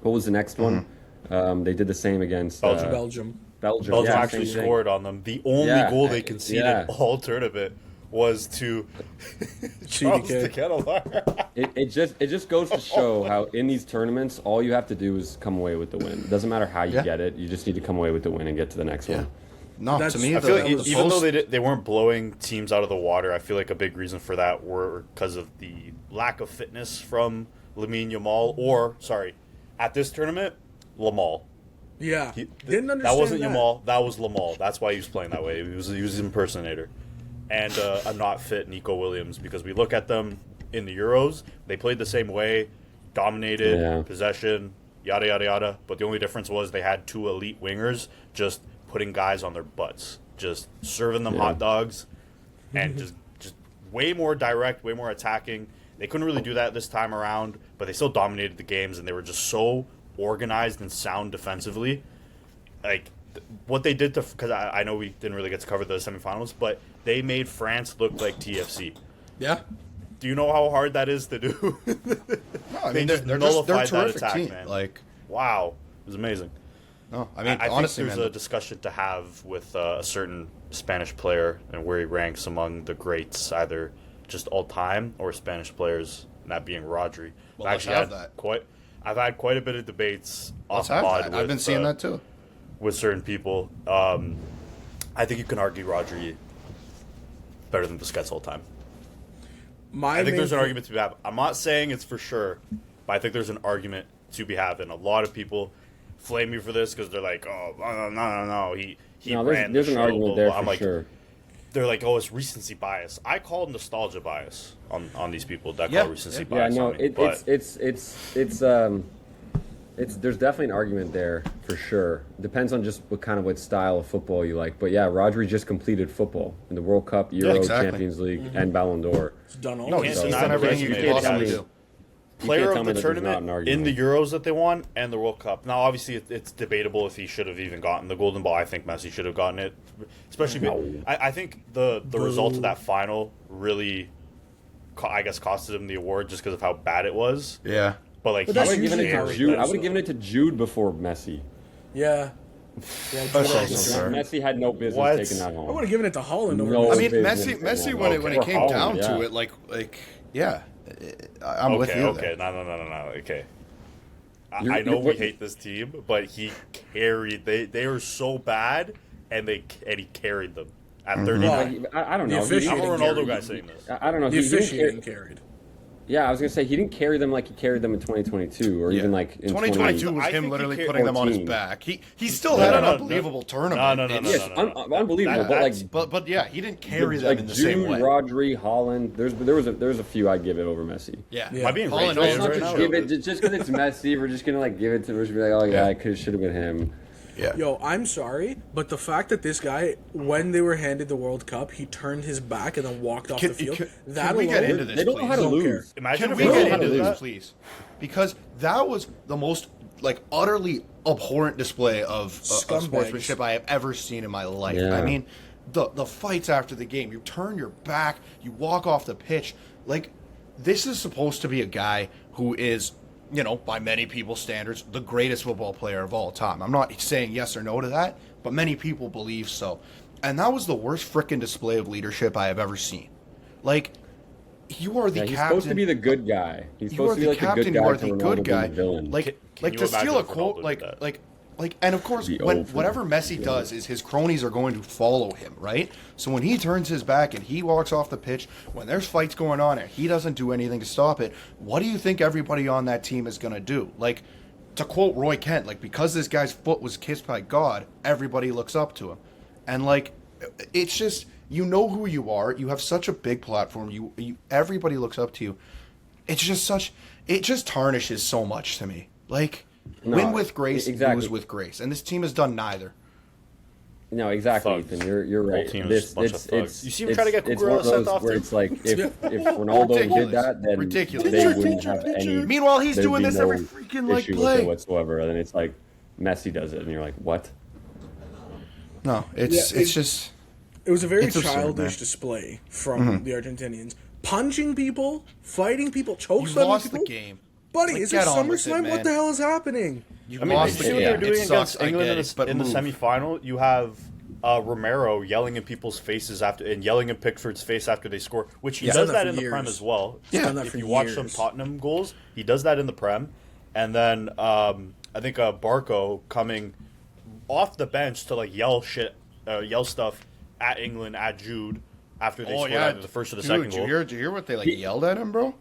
What was the next one? They did the same against Belgium. Belgium. Belgium Belgium yeah, actually same thing. scored on them. The only Yeah, goal they conceded yeah. all tournament was to Charles de CDK. Ketelaere. It just goes to show how in these tournaments, all you have to do is come away with the win. It doesn't matter how you Yeah. get it. You just need to come away with the win and get to the next one. No, That's- to me, I I feel like that was even though post- they weren't blowing teams out of the water, I feel like a big reason for that were because of the lack of fitness from Lamine Yamal, or sorry, at this tournament, Lamal. Yeah, He- didn't understand that wasn't Yamal. That was Lamal. That's why he was playing that way. He was his impersonator, and a not fit Nico Williams, because we look at them in the Euros, they played the same way, dominated Yeah. possession, yada yada yada. But the only difference was they had two elite wingers just putting guys on their butts, just serving them hot dogs, and just way more direct, way more attacking. They couldn't really do that this time around, but they still dominated the games, and they were just so organized and sound defensively. Like what they did to, because I know we didn't really get to cover the semifinals, but they made France look like TFC. Yeah, Do you know how hard that is to do? No, I They mean, just they're nullified a that terrific attack, team. man. Like, Wow, it was amazing. no, I mean, I honestly, think there's man, a discussion to have with a certain Spanish player and where he ranks among the greats, either just all time or Spanish players, and that being Rodri. Well, I've let's actually have had that. I've had quite a bit of debates let's off have pod that. with, I've been seeing that too. with certain people. I think you can argue Rodri better than Busquets all time. I think there's an argument to be had. I'm not saying it's for sure, but I think there's an argument to be had. And a lot of people flame me for this because they're like, "Oh, no, he No, ran there's the an show." argument blah, there blah. I'm for like, sure. they're like, "Oh, it's recency bias." I call nostalgia bias on these people that Yeah, call recency yeah. Yeah, bias. no, on me. But it's there's definitely an argument there for sure. Depends on just what style of football you like. But yeah, Rodri just completed football in the World Cup, Euro, exactly. Champions League, and Ballon d'Or. It's done all. No, can't he's deny done the everything you resume could of possibly guys. do. player tell of me the that there's not an tournament argument. in the Euros that they won and the World Cup. Now, obviously, it's debatable if he should have even gotten the Golden Ball. I think Messi should have gotten it, especially. No. I think the result of that final really, I guess, costed him the award just because of how bad it was. Yeah. But like, But he that's I would have given it usually how to it Jude. goes, I would have given it to Jude before Messi. Yeah. Yeah, That's Jude also fair. Messi had no business What? taking that home. I would have given it to Holland over. No. I mean, business Messi, in when that. it Okay. came For down Holland, to yeah. it, like, yeah, I'm with you. Okay, there. no. Okay. You're- I know you're- we hate this team, but he carried. They were so bad, and he carried them at 30. Well, I don't The know. I'm officiating a Ronaldo carried. guy saying this. I don't know. The He didn't officiating carry- carried. Yeah, I was gonna say he didn't carry them like he carried them in 2022, or Yeah. even like in 2022 was I think him he literally carried putting them on his 14. back. He still had an no, unbelievable tournament. no. Yes, unbelievable. That- But like, but yeah, he didn't carry them like in the Jude, same way. Rodri, Holland. There was a few I'd give it over Messi. Yeah. Yeah. Am I being Holland racist also Not right just now? give it just because it's Messi. We're just gonna like give it to. We're just gonna be like, oh yeah, Yeah. it should have been him. Yeah. Yo, I'm sorry, but the fact that this guy, when they were handed the World Cup, he turned his back and then walked off Can- the field. can- that can we alone, get into this, They don't know how to please? Don't lose. care. Imagine Can if we we get had into to do this, that. please? Because that was the most utterly abhorrent display of Scumbags. sportsmanship I have ever seen in my life. Yeah. I mean, the fights after the game, you turn your back, you walk off the pitch. Like, this is supposed to be a guy who is, by many people's standards, the greatest football player of all time. I'm not saying yes or no to that, but many people believe so. And that was the worst frickin' display of leadership I have ever seen. Like, you are the Yeah, he's captain. supposed to be the good guy. He's You are supposed to be the like the captain. good You guy are to the Ronaldo good being guy. the villain. Like Can to you imagine steal a if Ronaldo quote, did like, that? like Like, and of course, whatever Messi does is his cronies are going to follow him, right? So when he turns his back and he walks off the pitch, when there's fights going on and he doesn't do anything to stop it, what do you think everybody on that team is going to do? Like, to quote Roy Kent, like, because this guy's foot was kissed by God, everybody looks up to him. And, like, it's just, you know who you are. You have such a big platform. You everybody looks up to you. It's just it just tarnishes so much to me. Like, win with grace, lose with grace. And this team has done neither. No, exactly, Thugs. Ethan. You're right. Team is a bunch of thugs. You see him try to get it's one Cucurella of those sent off where there? it's like, if Ronaldo did that, then Ridiculous. they wouldn't have any... Meanwhile, he's there'd doing be this no every freaking, like, issue play. with it whatsoever. And then it's like, Messi does it, and you're like, what? No, it's just... It was a very It's absurd, childish man. display from the Argentinians. Punching people, fighting people, choke You slamming lost people. the game. Buddy, Like, is it get on with it, SummerSlam? man. What the hell is happening? You I mean, lost you the see what game. they're doing It sucks, against I England get it, but in the move. semifinal. You have Romero yelling in people's faces and yelling in Pickford's face after they score, which he He's does done that that for in the Prem years. as well. He's done that If for you watch some years. Tottenham goals, he does that in the Prem. And then I think Barco coming off the bench to like yell stuff at England, at Jude, after they scored either the first or the second goal. Did you hear what they, like, yelled at him, bro?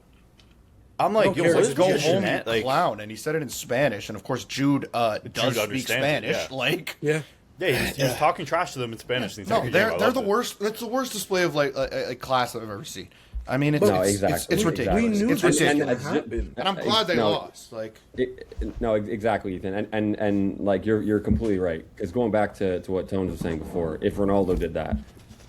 I'm like, yo, cares? what is Go this home, shit? you clown. And he said it in Spanish. And, of course, Jude does speak understands it, Spanish. yeah. Like... Yeah. Yeah, he was talking trash to them in Spanish. The No, entire game. I they're loved the it. worst. That's the worst display of like class I've ever seen. I mean, it's No, it's, exactly. it's ridiculous. We knew it's this was ridiculous. gonna happen. And I'm glad they lost. Like, Exactly, Ethan. And like, you're completely right. Because going back to what Tones was saying before, if Ronaldo did that,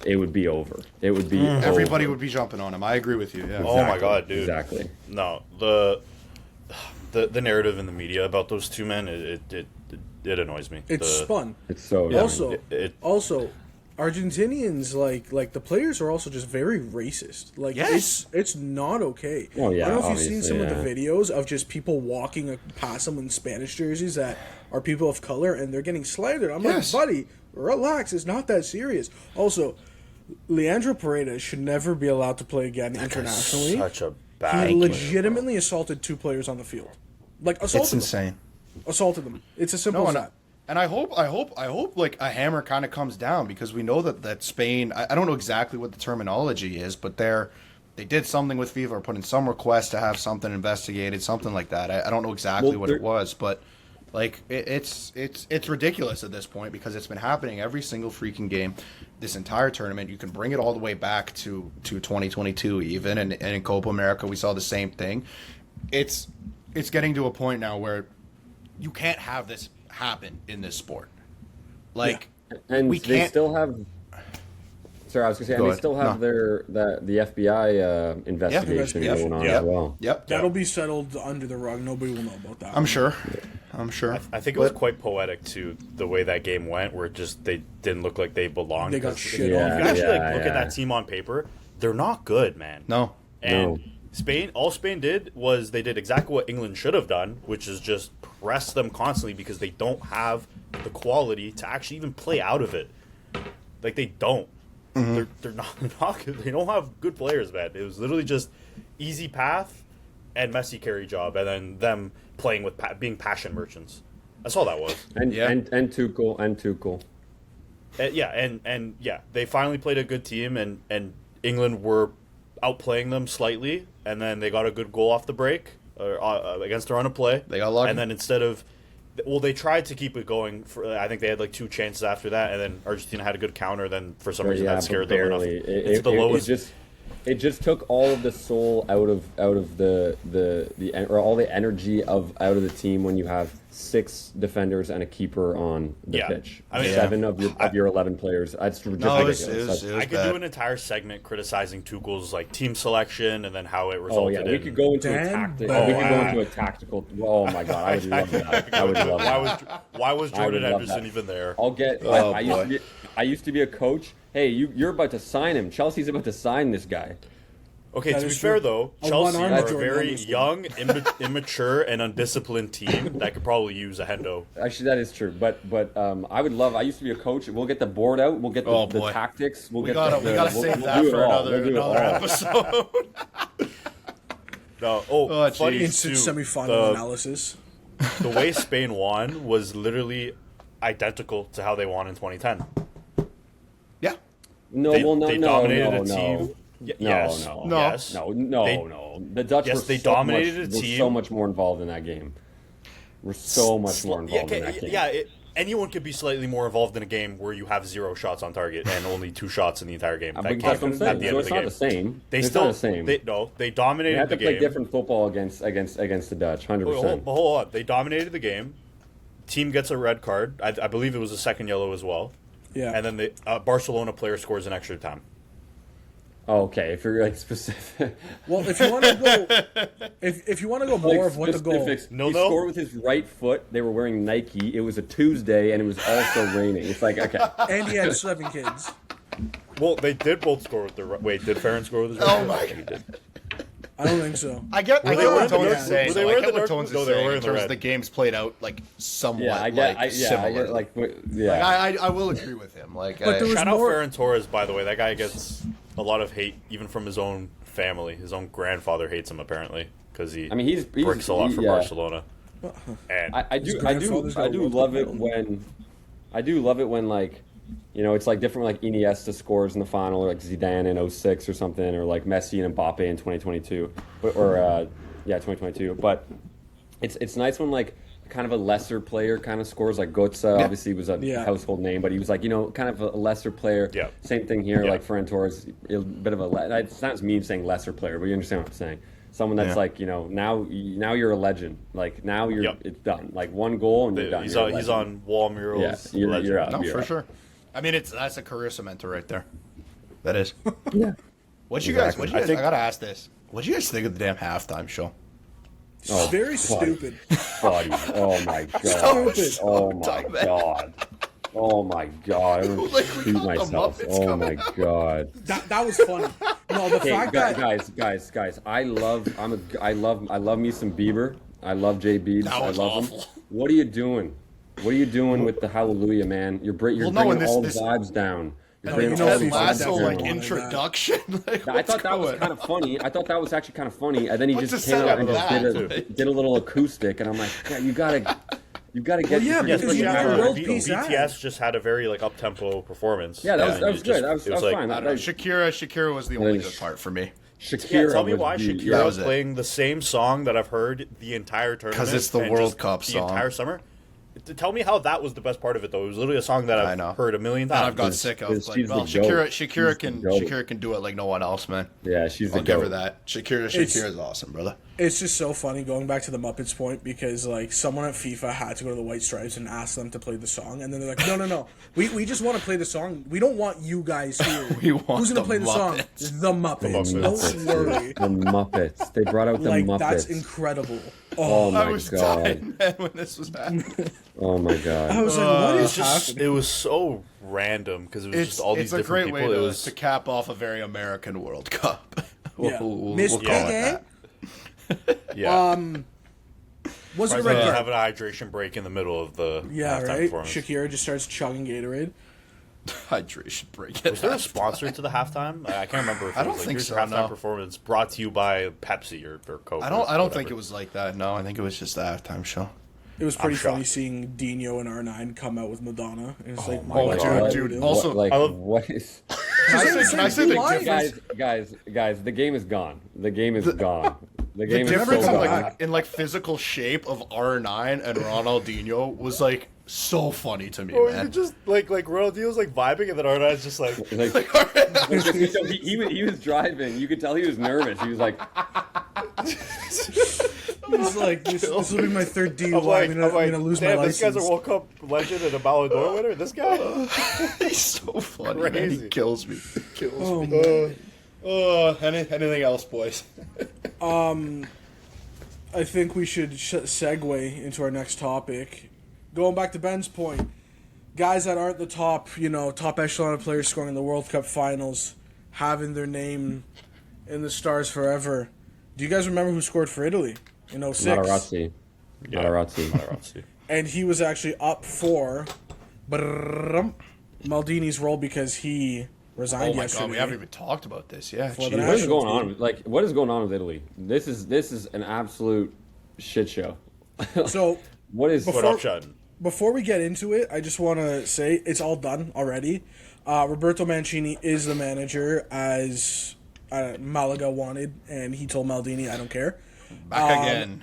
it would be over. It would be everybody over. would be jumping on him. I agree with you. Yeah. Oh my god, dude! Exactly. No, the narrative in the media about those two men, it annoys me. It's spun. It's so Also, It- also, Argentinians like the players are also just very racist. Like Yes. it's not okay. Oh, yeah, I don't know if you've seen obviously, some of the videos of just people walking past them in Spanish jerseys that are people of color and they're getting slandered. I'm Yes. like, buddy, relax. It's not that serious. Also, Leandro Paredes should never be allowed to play again internationally. Such a bad. He legitimately assaulted two players on the field. Like assaulted It's them. insane. Assaulted them. It's as simple No, as and, that. and I hope like a hammer kind of comes down because we know that Spain. I don't know exactly what the terminology is, but they did something with FIFA or put in some request to have something investigated, something like that. I don't know exactly what it was, but like it's ridiculous at this point because it's been happening every single freaking game, this entire tournament. You can bring it all the way back to 2022 even, and in Copa America we saw the same thing. It's getting to a point now where you can't have this happen in this sport. Like, And we they can't. still have. Sorry, I was gonna say, and Go they ahead. still have the FBI investigation Yep. going on Yep. as well. Yep, That'll be settled under the rug. Nobody will know about that. I'm sure. I think it was quite poetic too, the way that game went, where they didn't look like they belonged. They got 'Cause shit if you on. actually look Yeah. at that team on paper, they're not good, man. No. And No. all Spain did was they did exactly what England should have done, which is just press them constantly because they don't have the quality to actually even play out of it. Like they don't. They're not good. They don't have good players, man. It was literally just easy path and Messi carry job, and then them playing with being passion merchants. That's all that was. And Yeah. and Tuchel. Yeah, they finally played a good team, and England were outplaying them slightly, and then they got a good goal off the break against their run of play. They got lucky. And then instead of, they tried to keep it going. I think they had like 2 chances after that, and then Argentina had a good counter. Then for some reason Yeah, that but scared them enough. barely. It's the lowest. It just took all of the soul out of or all the energy out of the team when you have 6 defenders and a keeper on the Yeah. pitch. I mean, 7 of your 11 players. That's just ridiculous. it was I could bad. do an entire segment criticizing Tuchel's like team selection and then how it Oh resulted yeah, we in. could go into a Dan tactical. Bell. We could go into a tactical. Oh my god, I would love that. I would love that. Why was I would Jordan love Henderson that. even there? I'll get. Oh, I used to be a coach. Hey, you're about to sign him. Chelsea's about to sign this guy. Okay, That to be is fair true. though, A Chelsea one-armed are a Jordan very Henderson. young, immature, and undisciplined team that could probably use a Hendo. Actually, that is true. But I would love. I used to be a coach. We'll get the board out. We'll get Oh, the boy. tactics. We gotta we'll save do that it for all. We'll do it another all. episode. No, Oh, funny geez. Instant too, semifinal the- analysis. the way Spain won was literally identical to how they won in 2010. Yeah. No, They no, dominated no, a no. team. Yes. No. Yes. No. The Dutch Yes, were they so dominated much, a team. Were so much more involved in that game. We're so much more involved in that game. Yeah, anyone could be slightly more involved in a game where you have 0 shots on target and only 2 shots in the entire game. But that's what I'm saying. So it's not the same. It's not the same. They You dominated have the to play game. different football against the Dutch, 100%. Hold on. They dominated the game. Team gets a red card. I believe it was a second yellow as well. Yeah. And then the Barcelona player scores an extra time. Oh, okay, if you're like specific. Well, if you want to go, if you want to go more of what the goal. He scored with his right foot. They were wearing Nike. It was a Tuesday, and it was also raining. It's like, okay. And he had 7 kids. Well, they did both score with their right. Wait, did Ferran score with his right? Oh my He did. I don't think so. I get they what wearing the Tones dark- is saying. were they though. I wearing get the what dark- Tones no, is they were saying wearing in the terms of red. the games played out like somewhat Yeah, I get, similar. yeah. I will agree with him. Like, But there was Shout out more- Ferran Torres, by the way. That guy gets a lot of hate, even from his own family. His own grandfather hates him apparently because he. I mean, he's bricks a lot for yeah. Barcelona. And I do grandfather's got a World love Cup it when like, you know, it's like different, like Iniesta scores in the final, or like Zidane in 06 or something, or like Messi and Mbappe in 2022, or 2022. But it's nice when like kind of a lesser player kind of scores, like Götze obviously was a household name, but he was like, you know, kind of a lesser player. Yeah. Same thing here, Yeah. like Ferran Torres, a bit of a it's not me saying lesser player, but you understand what I'm saying. Someone that's like, you know, now you're a legend. Like now it's done. Like one goal and you're done. he's You're a he's legend. on wall murals. Yeah, you're legend. out. no, You're for out. sure. I mean, that's a career cementer right there. That is. Yeah. What you guys? Exactly. I gotta ask this. What do you guys think of the damn halftime show? Oh, Very buddy. stupid. Buddy. Oh my god. Stupid. Oh my god. Oh my god. I'm gonna Like, we shoot got the myself. Muppets Oh coming my out. god. That was funny. No, the Hey, fact that guys. I love me some Bieber. I love Jay Biebs. That I was love awful. him. What are you doing? What are you doing with the Hallelujah, man? You're bringing no, and all this- the vibes down. You're And bringing you the know all the FIFA vibes Lasso definitely like wanted that. introduction. Like, I what's thought that was going kind of funny. I thought that was actually kind of funny, and then he What's just the came out setup and of just that? did a little acoustic, and I'm like, God, you gotta get. Well, yeah, Yeah, because especially you after know World Peace BTS Act. just had a very like up tempo performance. Yeah, that was And good. it That was like, fine. I don't know. Shakira was the only good part for me. Shakira. Yeah, tell me was why the- Shakira That was was it. playing the same song that I've heard the entire tournament. 'Cause it's the and World just Cup the song. entire summer. Tell me how that was the best part of it, though. It was literally a song that I know. I've heard a million That times. I've got sick of. because Like, she's well, the goat. Shakira can do it like no one else, man. Yeah, she's the I'll give her goat. that. Shakira's awesome, brother. It's just so funny going back to the Muppets point because like someone at FIFA had to go to the White Stripes and ask them to play the song, and then they're like, no, we just want to play the song. We don't want you guys here. We want Who's gonna the play the song? Muppets. The Muppets. Muppets. Don't worry. The Muppets. They brought out the Like Muppets. that's incredible. Oh Oh, my I was god. dying, man, when this was happening. Oh my god. I was like, what is Just, happening? it was so random because it was just all these It's a different great people. way It to, was to cap off a very American World Cup. Yeah. we'll call it that. yeah. Was it a Surprised red they card? have an hydration break in the middle of the Yeah, halftime right. performance. Shakira just starts chugging Gatorade. Hydration break. Was there a sponsor to the halftime? I can't remember. If I it don't was like, think here's so, your halftime no. performance brought to you by Pepsi or Coke. I don't think whatever. it was like that. No, I think it was just the halftime show. It was pretty I'm funny shocked. seeing Dino and R9 come out with Madonna. And it's like, my what God, are you dude. doing? Also- what, like, I love- what is? Can I say the difference? Guys, the game is gone. The game is gone. The The game is so difference in gone. like physical shape of R9 and Ronaldinho was like so funny to me, Oh, man. you just like Ronaldinho's like vibing, and then Arnaud's just like, Like, he was driving. You could tell he was nervous. He was like, It's like, this will be my third DUI. I'm gonna lose my damn, license. this guy's a World Cup legend and a Ballon d'Or winner. This guy, He's so funny, man. Crazy. He kills me. He kills Oh, me. man. Anything else, boys? I think we should segue into our next topic. Going back to Ben's point, guys that aren't the top echelon of players scoring in the World Cup finals, having their name in the stars forever. Do you guys remember who scored for Italy in 06? Materazzi. Materazzi. And he was actually up for Maldini's role because he resigned Oh my yesterday. god, we haven't even talked about this. Yeah, For the jeez. What is national going team. on? Like, what is going on with Italy? This is an absolute shit show. So What is What up, Shun? before we get into it, I just want to say it's all done already. Roberto Mancini is the manager as Malaga wanted, and he told Maldini, I don't care. Back again.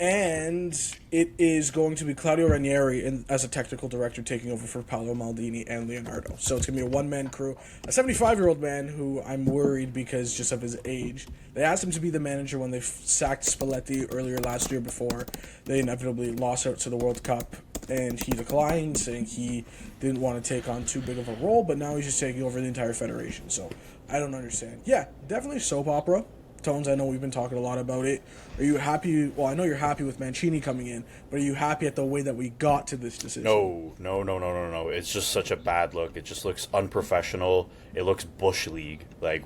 And it is going to be Claudio Ranieri as a technical director taking over for Paolo Maldini and Leonardo. So it's going to be a one-man crew. A 75-year-old man who I'm worried because just of his age. They asked him to be the manager when they sacked Spalletti earlier last year before they inevitably lost out to the World Cup. And he declined, saying he didn't want to take on too big of a role, but now he's just taking over the entire federation. So I don't understand. Yeah, definitely soap opera. Tones, I know we've been talking a lot about it. Are you happy? Well, I know you're happy with Mancini coming in, but are you happy at the way that we got to this decision? No. It's just such a bad look. It just looks unprofessional. It looks Bush League. Like,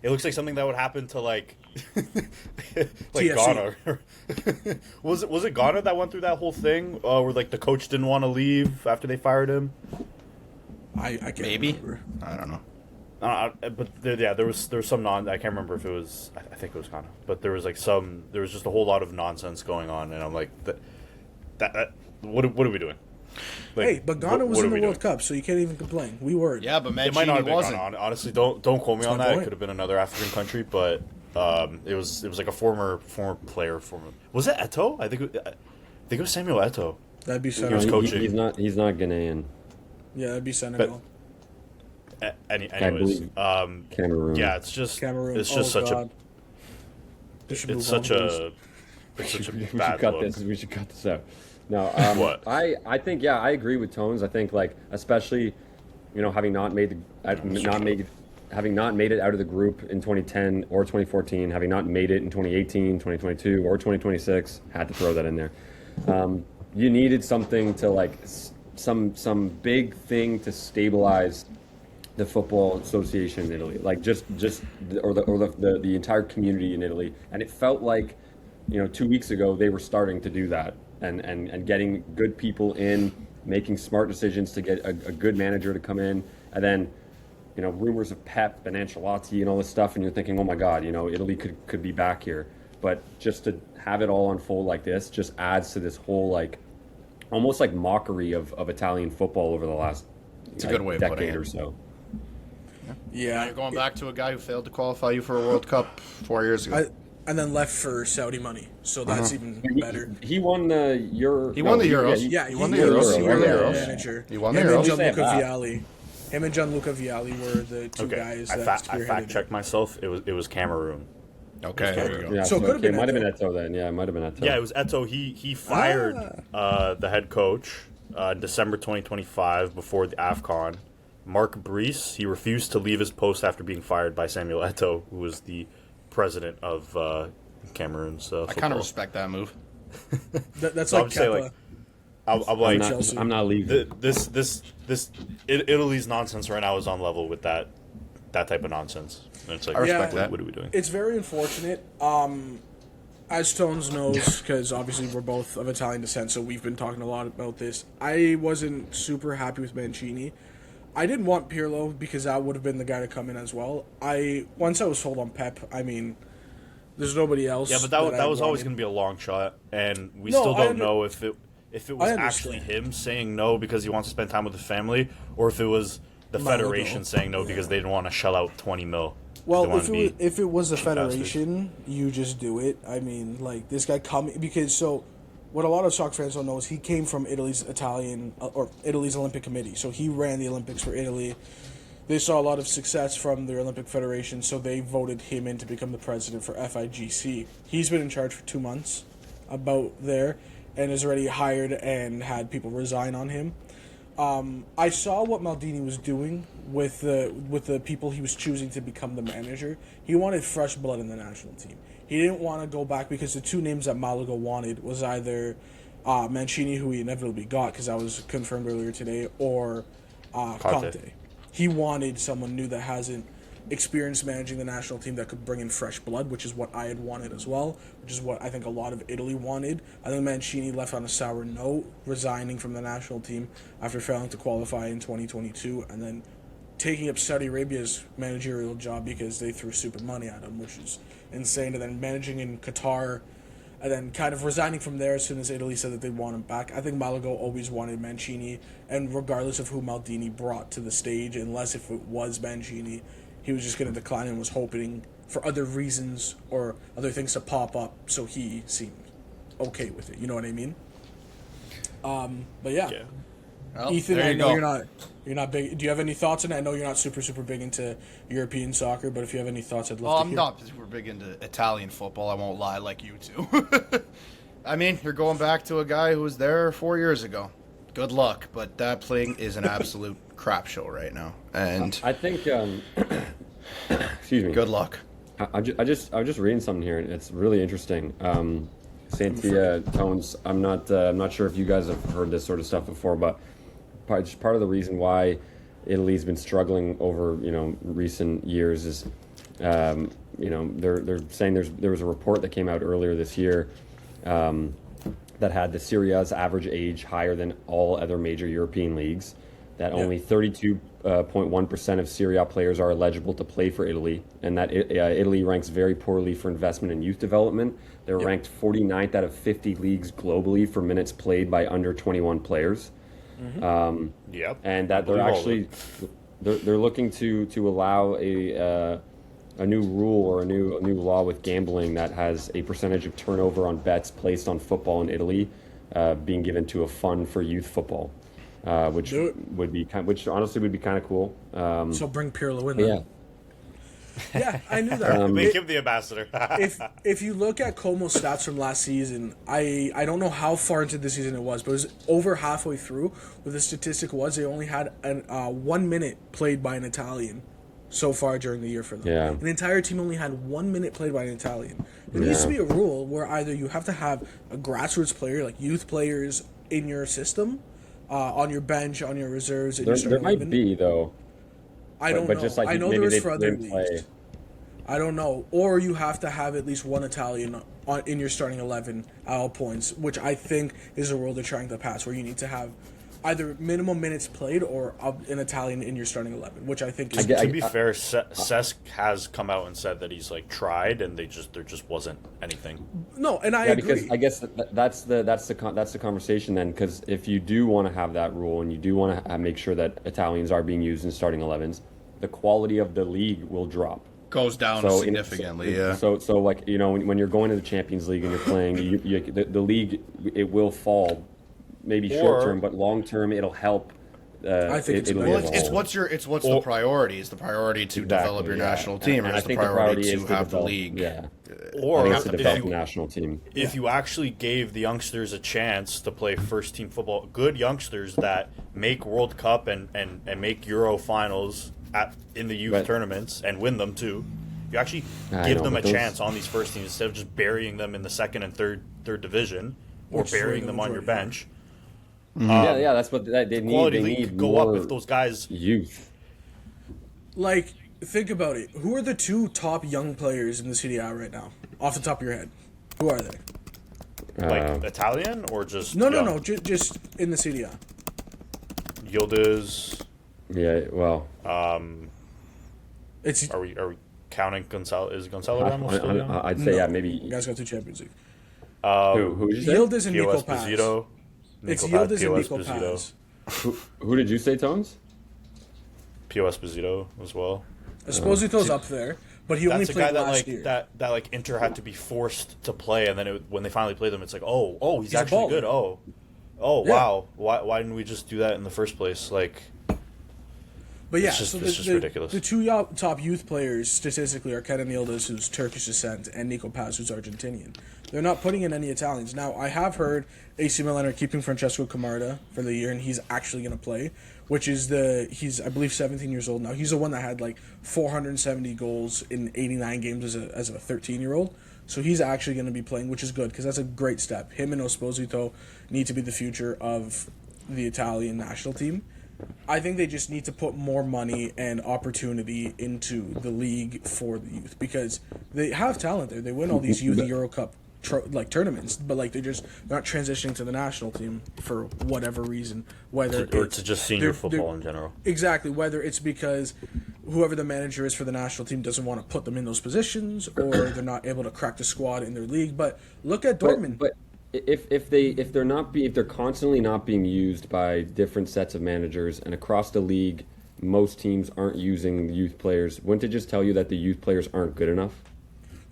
it looks like something that would happen to, like TFC. Ghana. was it Ghana that went through that whole thing where, like, the coach didn't want to leave after they fired him? I can't Maybe. remember. I don't know. But there was some I can't remember if it was, I think it was Ghana, but there was just a whole lot of nonsense going on, and I'm like, what are we doing? Like, Hey, but Ghana was what in are the we World doing? Cup, so you can't even complain. We were. Yeah, but It might not Mancini have been wasn't. Ghana. Honestly, don't quote me on my that. It point. could have been another African country, but it was like a former player. Was it Eto'o? I think it was Samuel Eto'o. That'd be was Senegal. coaching. He's not Ghanaian. Yeah, that'd be Senegal. Anyways, believe Cameroon. yeah, it's just Cameroon. It's just such a It's it's such a bad look. We should cut this out. No, What? I think I agree with Tones. I think like especially, having not made it out of the group in 2010 or 2014, having not made it in 2018, 2022, or 2026, had to throw that in there. You needed something to like some big thing to stabilize the football association in Italy, like the entire community in Italy, and it felt like 2 weeks ago they were starting to do that and getting good people in, making smart decisions to get a good manager to come in, and then rumors of Pep and Ancelotti and all this stuff, and you're thinking, oh my God, Italy could be back here, but just to have it all unfold like this just adds to this whole like almost like mockery of Italian football over the last It's a good way of putting decade it. or so. Now Yeah. you're going back to a guy who failed to qualify you for a World Cup 4 years ago. And then left for Saudi money, so that's even better. He won the Euro. He won the Euros. Yeah, He won the Euros. was He won the the Euros. manager. He won the Him and Euros. Gianluca Say it, Vialli. Him and Gianluca Vialli were the two Okay, guys I that fact spearheaded checked myself. It was Cameroon. Okay, there you go. Yeah, So it could have been might have been Eto'o. Eto'o then. Yeah, it might have been Eto'o. Yeah, it was Eto'o. He fired the head coach in December 2025 before the AFCON. Mark Brees, he refused to leave his post after being fired by Samuel Eto'o, who was the president of Cameroon's I football. kind of respect that move. That's So like I'm saying, Kepa. like, I'm like, Chelsea. I'm not leaving. Italy's nonsense right now is on level with that type of nonsense. And it's like, I respect Yeah. that. What are we doing? It's very unfortunate. As Tones knows, because obviously we're both of Italian descent, so we've been talking a lot about this. I wasn't super happy with Mancini. I didn't want Pirlo because that would have been the guy to come in as well. Once I was sold on Pep, I mean, there's nobody else. Yeah, but that was always going to be a long shot, and we No, still I don't know if it was I actually understand. him saying no because he wants to spend time with his family, or if it was the Malaga. federation saying no because they didn't want to shell out 20 mil. They Well, wanted to be if it was the bastards. federation, you just do it. I mean, like this guy coming because what a lot of soccer fans don't know is he came from Italy's Italy's Olympic Committee, so he ran the Olympics for Italy. They saw a lot of success from the Olympic Federation, so they voted him in to become the president for FIGC. He's been in charge for 2 months, about there, and has already hired and had people resign on him. I saw what Maldini was doing with the people he was choosing to become the manager. He wanted fresh blood in the national team. He didn't want to go back because the two names that Malaga wanted was either Mancini, who he inevitably got because that was confirmed earlier today, or Conte. He wanted someone new that hasn't experienced managing the national team that could bring in fresh blood, which is what I had wanted as well, which is what I think a lot of Italy wanted. I think Mancini left on a sour note, resigning from the national team after failing to qualify in 2022, and then taking up Saudi Arabia's managerial job because they threw super money at him, which is insane. And then managing in Qatar and then kind of resigning from there as soon as Italy said that they want him back. I think Malaga always wanted Mancini, and regardless of who Maldini brought to the stage, unless if it was Mancini, he was just going to decline and was hoping for other reasons or other things to pop up, so he seemed okay with it. You know what I mean? But yeah. Well, Ethan, there I you know go. you're not big. Do you have any thoughts on it? I know you're not super big into European soccer, but if you have any thoughts, I'd love Well, to I'm hear. not super big into Italian football. I won't lie, like you two. I mean, you're going back to a guy who was there 4 years ago. Good luck, but that thing is an absolute crap show right now. And I think. Excuse me. good luck. I was just reading something here, and it's really interesting. Cynthia Tones, I'm not sure if you guys have heard this sort of stuff before, but part of the reason why Italy's been struggling over recent years is they're saying there was a report that came out earlier this year that had the Serie A's average age higher than all other major European leagues, that only 32.1% of Serie A players are eligible to play for Italy, and that Italy ranks very poorly for investment in youth development. They're ranked 49th out of 50 leagues globally for minutes played by under 21 players. And that they're actually they're looking to allow a new rule or a new law with gambling that has a percentage of turnover on bets placed on football in Italy being given to a fund for youth football, which honestly would be kind of cool. So bring Pirlo in there. Yeah. Yeah, I knew that. Make him the ambassador. if you look at Como's stats from last season, I don't know how far into the season it was, but it was over halfway through. What the statistic was, they only had 1 minute played by an Italian so far during the year for them. Yeah. An entire team only had 1 minute played by an Italian. There needs to be a rule where either you have to have a grassroots player, like youth players, in your system, on your bench, on your reserves. There might be though. I don't know. Just like I know maybe there is they for other didn't leagues. play. I don't know. Or you have to have at least one Italian in your starting 11 at all points, which I think is a rule they're trying to pass, where you need to have either minimum minutes played or an Italian in your starting 11, which I think is... To be fair, Cesc has come out and said that he's tried, and there just wasn't anything. No, and I agree. Because I guess that's the conversation then. Because if you do want to have that rule and you do want to make sure that Italians are being used in starting 11s, the quality of the league will drop. Goes down significantly, yeah. So when you're going to the Champions League and you're playing, the league, it will fall, maybe short term, but long term it'll help. I think it's what's the priority? Is the priority to develop your national team, or is the priority to have the league? Yeah. Or to develop the national team. If you actually gave the youngsters a chance to play first team football, good youngsters that make World Cup and make Euro finals in the youth tournaments and win them too. You actually give them a chance on these first teams instead of just burying them in the second and third division or burying them on your bench. That's what they need. Quality They league need could go more up if those guys youth. Think about it. Who are the two top young players in the Serie A right now? Off the top of your head. Who are they? Italian or just No. Just in the Serie A. Yildiz. Yeah, well, It's Are we counting Gonzalo? Is Gonzalo Ramos still young? I'd say maybe. You guys got two Champions League. Who did you say? Yildiz and Nico POS Paz. Esposito. It's Nico Yildiz and Paz, Nico Esposito. Paz. Who did you say, Tones? POS Esposito as well. Esposito's up there, but he only That's a guy played last year. that Inter had to be forced to play, and then when they finally played them, it's like, oh, he's a actually baller. good. Oh, Yeah. wow. Why didn't we just do that in the first place? But yeah, It's just- so it's just ridiculous. The two top youth players statistically are Kenan Yildiz, who's Turkish descent, and Nico Paz, who's Argentinian. They're not putting in any Italians. Now, I have heard AC Milan are keeping Francesco Camarda for the year, and he's actually going to play, which is he's, I believe, 17 years old now. He's the one that had 470 goals in 89 games as a 13-year-old. So he's actually going to be playing, which is good, because that's a great step. Him and Esposito need to be the future of the Italian national team. I think they just need to put more money and opportunity into the league for the youth, because they have talent there. They win all these youth Euro Cup tournaments, but they're just not transitioning to the national team for whatever reason. Whether or to just senior football in general. Exactly. Whether it's because whoever the manager is for the national team doesn't want to put them in those positions, or they're not able to crack the squad in their league. But look at Dortmund. But if they're constantly not being used by different sets of managers, and across the league, most teams aren't using youth players, wouldn't it just tell you that the youth players aren't good enough?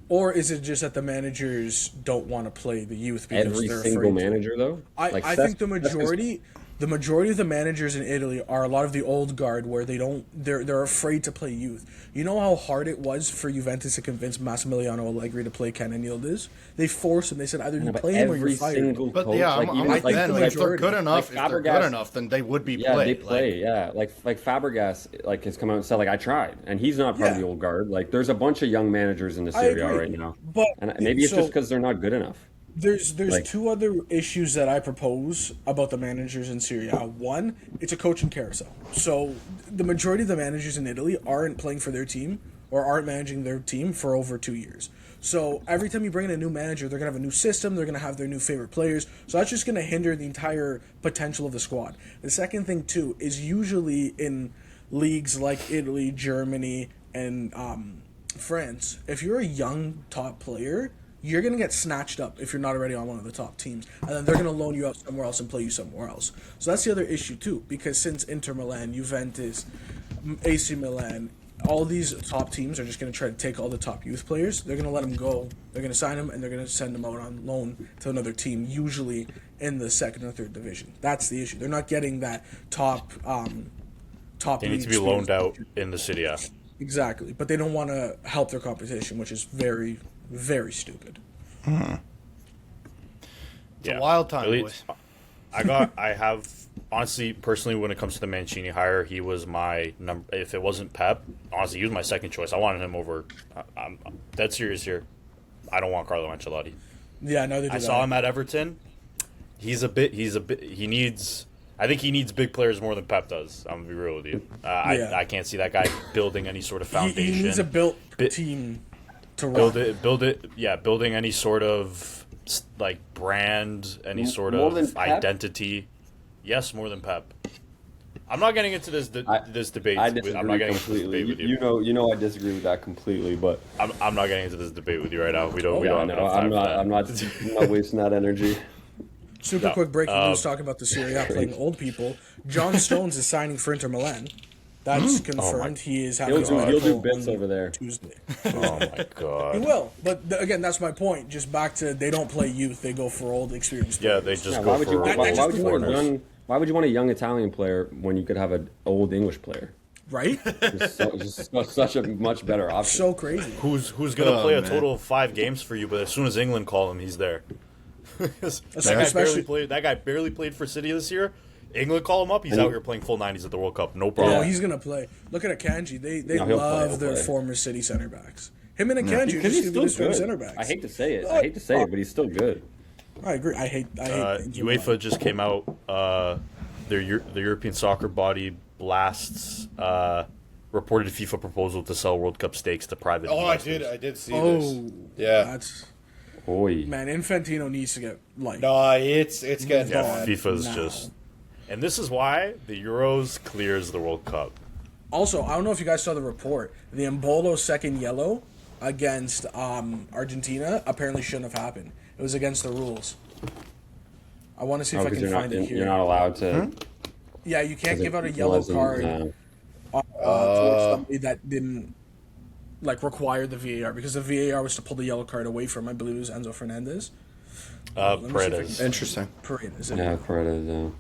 Or is it just that the managers don't want to play the youth because Every they're single afraid manager, though? I think the majority of the managers in Italy are a lot of the old guard where they're afraid to play youth. You know how hard it was for Juventus to convince Massimiliano Allegri to play Kenan Yildiz? They forced him. They said either you play him or you're fired. But yeah, I'm like then, if they're good enough, if they're good enough, then they would be played. They play. Like Fabregas, has come out and said I tried, and he's not part of the old guard. Like there's a bunch of young managers in the Serie A right now, and maybe it's just because they're not good enough. There's two other issues that I propose about the managers in Serie A. One, it's a coaching carousel. So the majority of the managers in Italy aren't playing for their team or aren't managing their team for over 2 years. So every time you bring in a new manager, they're going to have a new system, they're going to have their new favorite players. So that's just going to hinder the entire potential of the squad. The second thing, too, is usually in leagues like Italy, Germany, and France, if you're a young top player, you're going to get snatched up if you're not already on one of the top teams. And then they're going to loan you out somewhere else and play you somewhere else. So that's the other issue, too. Because since Inter Milan, Juventus, AC Milan, all these top teams are just going to try to take all the top youth players. They're going to let them go. They're going to sign them, and they're going to send them out on loan to another team, usually in the second or third division. That's the issue. They're not getting that top They need to be loaned out in the Serie A. Exactly. But they don't want to help their competition, which is very, very stupid. It's a wild time, boys. I have honestly, personally, when it comes to the Mancini hire, he was my number. If it wasn't Pep, honestly, he was my second choice. I wanted him over. I'm dead serious here. I don't want Carlo Ancelotti. Yeah, no, they do. I saw him at Everton. He needs. I think he needs big players more than Pep does. I'm gonna be real with you. I can't see that guy building any sort of foundation. He needs a built team to run. Build it. Yeah, building any sort of like brand, any sort of identity. Yes, more than Pep. I'm not getting into this debate. I disagree I'm not getting completely. into this debate with you. You know, I disagree with that completely. But I'm not getting into this debate with you right now. We don't I'm have enough time for that. I'm not wasting that energy. Super quick breaking news talking about the Serie A playing old people. John Stones is signing for Inter Milan. That's confirmed. He is having He'll do bits over there Tuesday. Oh my god. He will, but again, that's my point. Just back to they don't play youth; they go for old, experienced. Yeah, players. they just go for. Why would you want a young Italian player when you could have an old English player? Right? Just such a much better option. So crazy. Who's gonna play a total of 5 games for you? But as soon as England call him, he's there. That guy barely played for City this year. England call him up, he's out here playing full 90s at the World Cup. No problem. Oh, he's gonna play. Look at Akanji. They love their former City center backs. Him and Akanji are just still good center backs. I hate to say it, but he's still good. I agree. I hate UEFA just came out. The European soccer body blasts reported FIFA proposal to sell World Cup stakes to private investors. I did see this. Yeah. That's... Oy. Man, Infantino needs to get it's getting bad. FIFA's just, and this is why the Euros clears the World Cup. Also, I don't know if you guys saw the report. The Embolo second yellow against Argentina apparently shouldn't have happened. It was against the rules. I want to see if I can find it here. You're not allowed to. Yeah, you can't give out a yellow card towards somebody that didn't require the VAR, because the VAR was to pull the yellow card away from, I believe it was Enzo Fernandez. Paredes. Interesting. Paredes. Yeah, Paredes.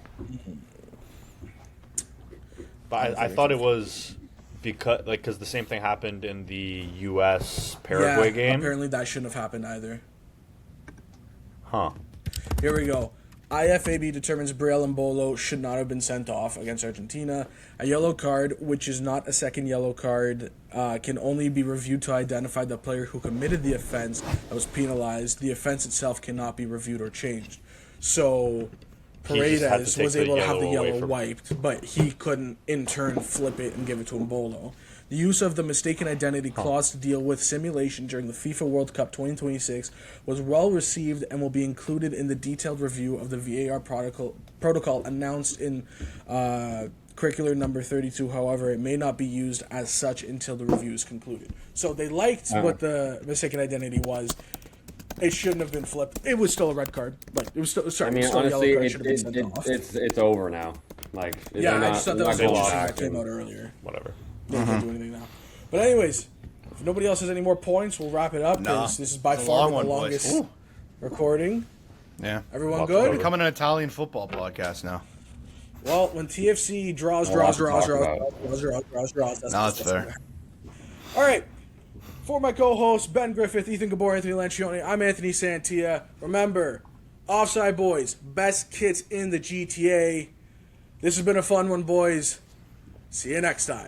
But I thought it was because the same thing happened in the U.S. Paraguay game. Apparently that shouldn't have happened either. Huh. Here we go. IFAB determines Brielle Embolo should not have been sent off against Argentina. A yellow card, which is not a second yellow card, can only be reviewed to identify the player who committed the offense that was penalized. The offense itself cannot be reviewed or changed. So Paredes was able to have the yellow wiped, but he couldn't in turn flip it and give it to Embolo. The use of the mistaken identity clause to deal with simulation during the FIFA World Cup 2026 was well received and will be included in the detailed review of the VAR protocol announced in curricular number 32. However, it may not be used as such until the review is concluded. So they liked what the mistaken identity was. It shouldn't have been flipped. It was still a red card. Like it was still. Sorry, I mean, still honestly, a yellow card. Should have been sent off. it's over now. Like, Yeah, I just thought that was not interesting going that came out earlier. Whatever. They can't do anything now. But anyways, if nobody else has any more points, we'll wrap it up. Nah, This is by it's a far long the one, boys. longest Ooh. recording. Yeah. Everyone Walk good? over. Becoming an Italian football podcast now. Well, when TFC draws, Well, that's No, what's that's gonna fair. happen. All right. For my co-hosts, Ben Griffith, Ethan Gabor, Anthony Lancioni, I'm Anthony Santia. Remember, Offside Boys, best kits in the GTA. This has been a fun one, boys. See you next time.